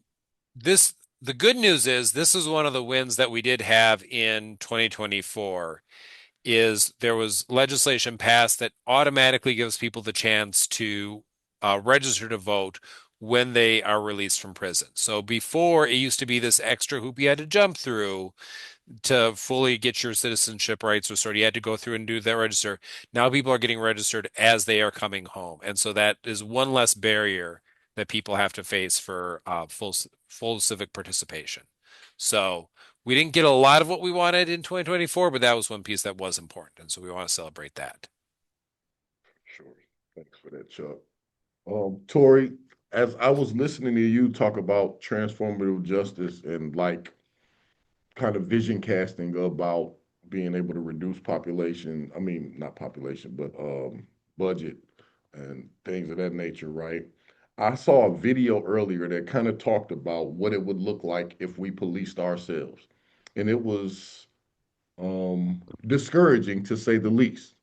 this. The good news is this is one of the wins that we did have in 2024 is there was legislation passed that automatically gives people the chance to register to vote when they are released from prison. So before it used to be this extra hoop you had to jump through to fully get your citizenship rights restored. You had to go through and do that register. Now people are getting registered as they are coming home. And so that is one less barrier that people have to face for full civic participation. So we didn't get a lot of what we wanted in 2024, but that was one piece that was important. And so we want to celebrate that. Sure. Thanks for that, Chuck. Tori, as I was listening to you talk about transformative justice and like kind of vision casting about being able to reduce population, I mean, not population, but budget and things of that nature, right? I saw a video earlier that kind of talked about what it would look like if we policed ourselves. And it was discouraging to say the least.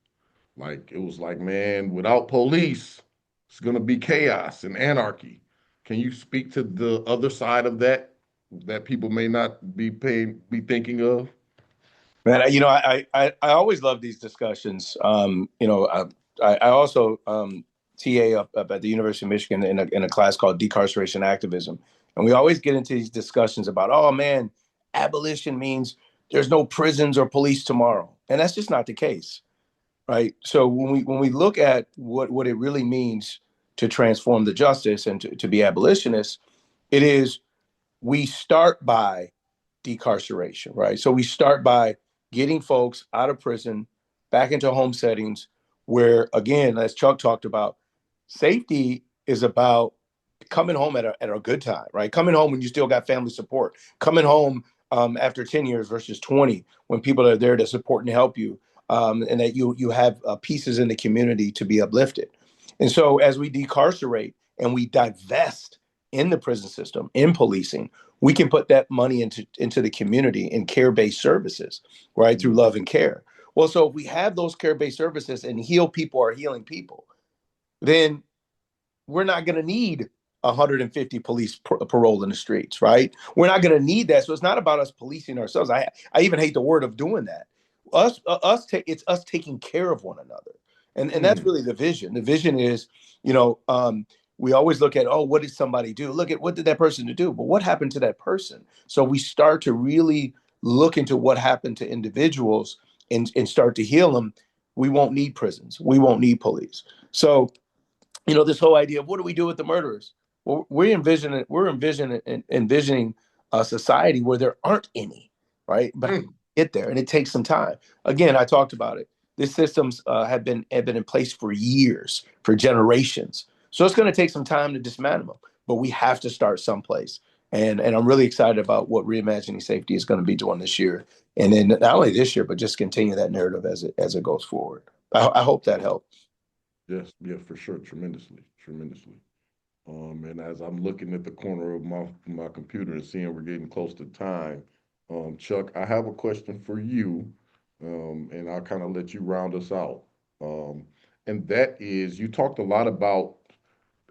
Like it was like, man, without police, it's gonna be chaos and anarchy. Can you speak to the other side of that that people may not be thinking of? Man, I always love these discussions. I also TA up at the University of Michigan in a class called Decarceration Activism, and we always get into these discussions about, oh man, abolition means there's no prisons or police tomorrow, and that's just not the case, right? So when we look at what it really means to transform the justice and to be abolitionists, it is we start by decarceration, right? So we start by getting folks out of prison, back into home settings where, again, as Chuck talked about, safety is about coming home at a good time, right? Coming home when you still got family support, coming home after 10 years versus 20 when people are there to support and help you, and that you have pieces in the community to be uplifted. And so as we decarcerate and we divest in the prison system, in policing, we can put that money into the community in care-based services, right? Through love and care. Well, so if we have those care-based services and heal people are healing people, then we're not going to need 150 police parole in the streets, right? We're not going to need that. So it's not about us policing ourselves. I even hate the word of doing that. It's us taking care of one another, and that's Mm, really the vision. The vision is, you know, we always look at, oh, what did somebody do? Look at what did that person do, but what happened to that person? So we start to really look into what happened to individuals and start to heal them. We won't need prisons. We won't need police. So this whole idea of what do we do with the murderers? Well, we're envisioning a society where there aren't any, right? But mm, get there, and it takes some time. Again, I talked about it. These systems have been in place for years, for generations. So it's going to take some time to dismantle them, but we have to start someplace. And I'm really excited about what reimagining safety is going to be doing this year, and then not only this year, but just continue that narrative as it goes forward. I hope that helps. yes, yeah, for sure, tremendously, tremendously. And as I'm looking at the corner of my computer and seeing we're getting close to time, Chuck, I have a question for you, and I'll kind of let you round us out. Um, and that is, you talked a lot about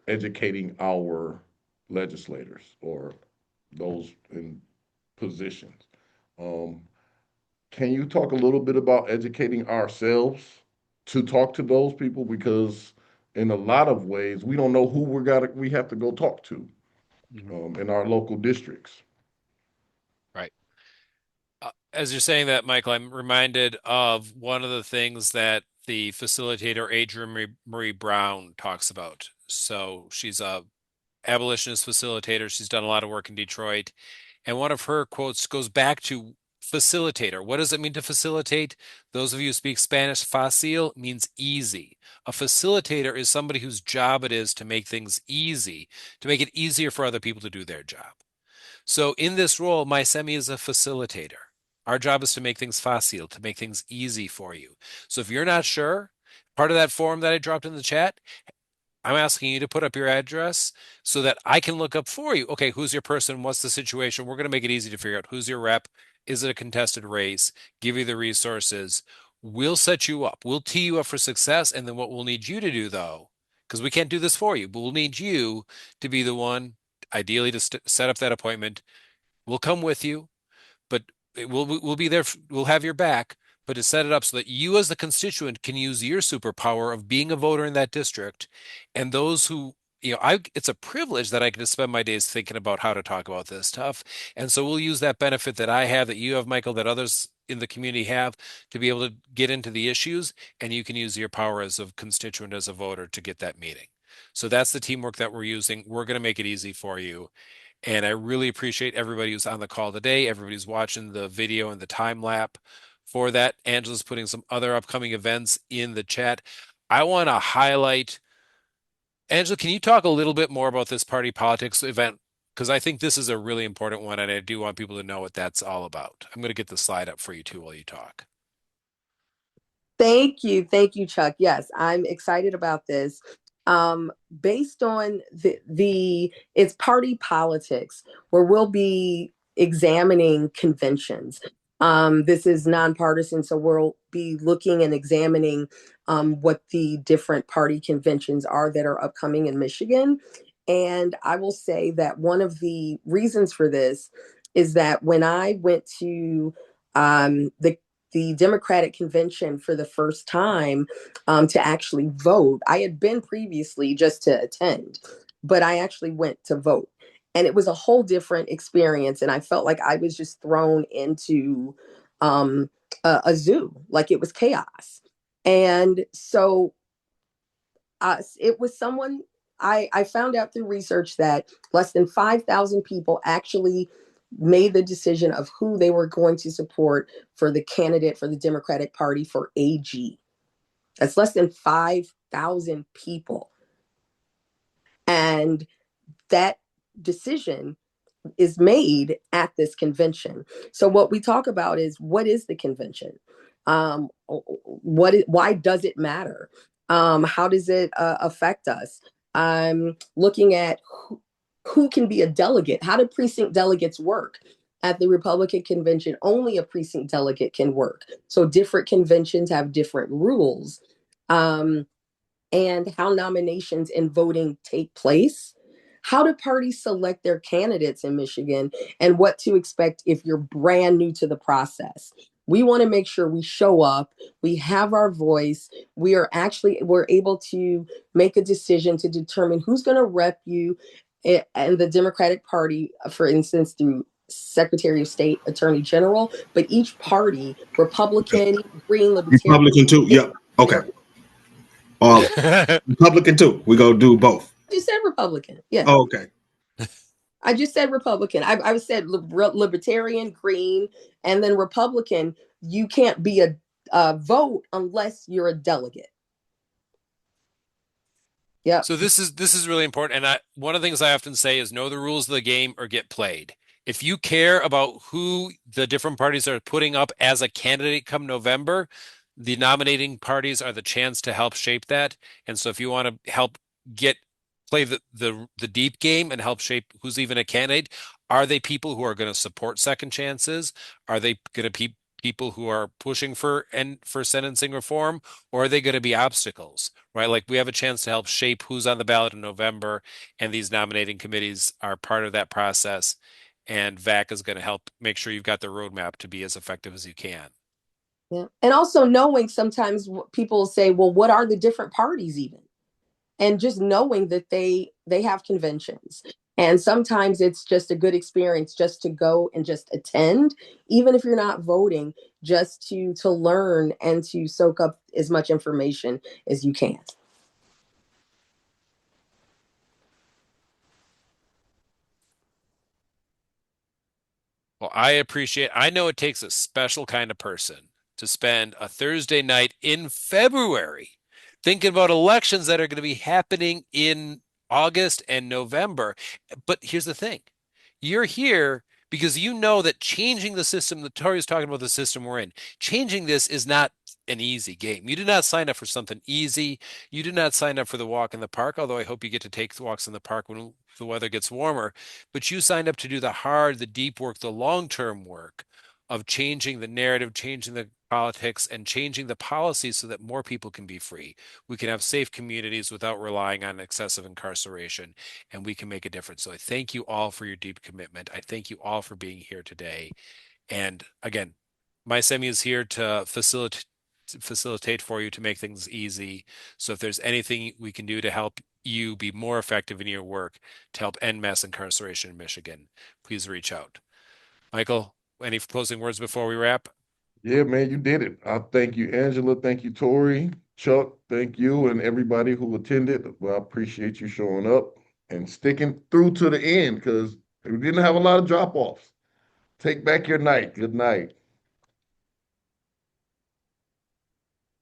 educating our legislators or those in positions. Um, can you talk a little bit about educating ourselves to talk to those people? Because in a lot of ways, we don't know who we have to go talk to Mhm. in our local districts. Right. As you're saying that, Michael, I'm reminded of one of the things that the facilitator Adrienne Marie Brown talks about. So she's a abolitionist facilitator. She's done a lot of work in Detroit. And one of her quotes goes back to facilitator. What does it mean to facilitate? Those of you who speak Spanish, fácil means easy. A facilitator is somebody whose job it is to make things easy, to make it easier for other people to do their job. So in this role, MI-CEMI is a facilitator. Our job is to make things fácil, to make things easy for you. So if you're not sure, part of that form that I dropped in the chat, I'm asking you to put up your address so that I can look up for you. Okay, who's your person? What's the situation? We're going to make it easy to figure out who's your rep. Is it a contested race? Give you the resources. We'll set you up. We'll tee you up for success. And then what we'll need you to do, though, because we can't do this for you, but we'll need you to be the one, ideally, to set up that appointment. We'll come with you, but we'll be there. We'll have your back, but to set it up so that you as the constituent can use your superpower of being a voter in that district, and those who, it's a privilege that I get to spend my days thinking about how to talk about this stuff. And so we'll use that benefit that I have, that you have, Michael, that others in the community have, to be able to get into the issues, and you can use your power as a constituent, as a voter, to get that meeting. So that's the teamwork that we're using. We're going to make it easy for you. And I really appreciate everybody who's on the call today, everybody's watching the video and the time lap for that. Angela's putting some other upcoming events in the chat. I want to highlight, Angela, can you talk a little bit more about this party politics event? Because I think this is a really important one, and I do want people to know what that's all about. I'm going to get the slide up for you too while you talk. Thank you. Thank you, Chuck. Yes, I'm excited about this. Based on it's party politics, where we'll be examining conventions. This is nonpartisan, so we'll be looking and examining what the different party conventions are that are upcoming in Michigan. And I will say that one of the reasons for this is that when I went to the Democratic convention for the first time to actually vote. I had been previously just to attend, but I actually went to vote. And it was a whole different experience. And I felt like I was just thrown into a zoo, like it was chaos. And so it was someone I found out through research that less than 5,000 people actually made the decision of who they were going to support for the candidate for the Democratic Party for AG. That's less than 5,000 people. And that decision is made at this convention. So what we talk about is, what is the convention? Why does it matter? How does it affect us? I'm looking at who can be a delegate. How do precinct delegates work? At the Republican convention, only a precinct delegate can work. So different conventions have different rules. And how nominations and voting take place. How do parties select their candidates in Michigan, and what to expect if you're brand new to the process? We want to make sure we show up, we have our voice, we're able to make a decision to determine who's going to rep you and the Democratic Party, for instance, through Secretary of State, Attorney General, but each party, Republican, Green, Libertarian. Republican too. Yep. Okay. Republican too. We go do both. I just said Republican. Yeah. Oh, okay. I just said Republican. I said Libertarian, Green, and then Republican. You can't be a vote unless you're a delegate. Yeah. So this is really important. And one of the things I often say is, know the rules of the game or get played. If you care about who the different parties are putting up as a candidate come November, the nominating parties are the chance to help shape that. And so if you want to help play the deep game and help shape who's even a candidate, are they people who are going to support second chances? Are they going to be people who are pushing for sentencing reform, or are they going to be obstacles, right? Like, we have a chance to help shape who's on the ballot in November, and these nominating committees are part of that process. And VAAC is going to help make sure you've got the roadmap to be as effective as you can. Yeah. And also knowing, sometimes people say, well, what are the different parties even? And just knowing that they have conventions. And sometimes it's just a good experience just to go and just attend, even if you're not voting, just to learn and to soak up as much information as you can. Well, I know it takes a special kind of person to spend a Thursday night in February thinking about elections that are going to be happening in August and November. But here's the thing. You're here because you know that changing the system, that Tori was talking about the system we're in, changing this is not an easy game. You did not sign up for something easy. You did not sign up for the walk in the park, although I hope you get to take the walks in the park when the weather gets warmer. But you signed up to do the hard, the deep work, the long-term work of changing the narrative, changing the politics, and changing the policies so that more people can be free. We can have safe communities without relying on excessive incarceration, and we can make a difference. So I thank you all for your deep commitment. I thank you all for being here today. And again, MI-CEMI is here to facilitate for you, to make things easy. So if there's anything we can do to help you be more effective in your work to help end mass incarceration in Michigan, please reach out. Michael, any closing words before we wrap? Yeah, man, you did it. I thank you, Angela. Thank you, Tori. Chuck, thank you, and everybody who attended. Well, I appreciate you showing up and sticking through to the end because we didn't have a lot of drop-offs. Take back your night. Good night.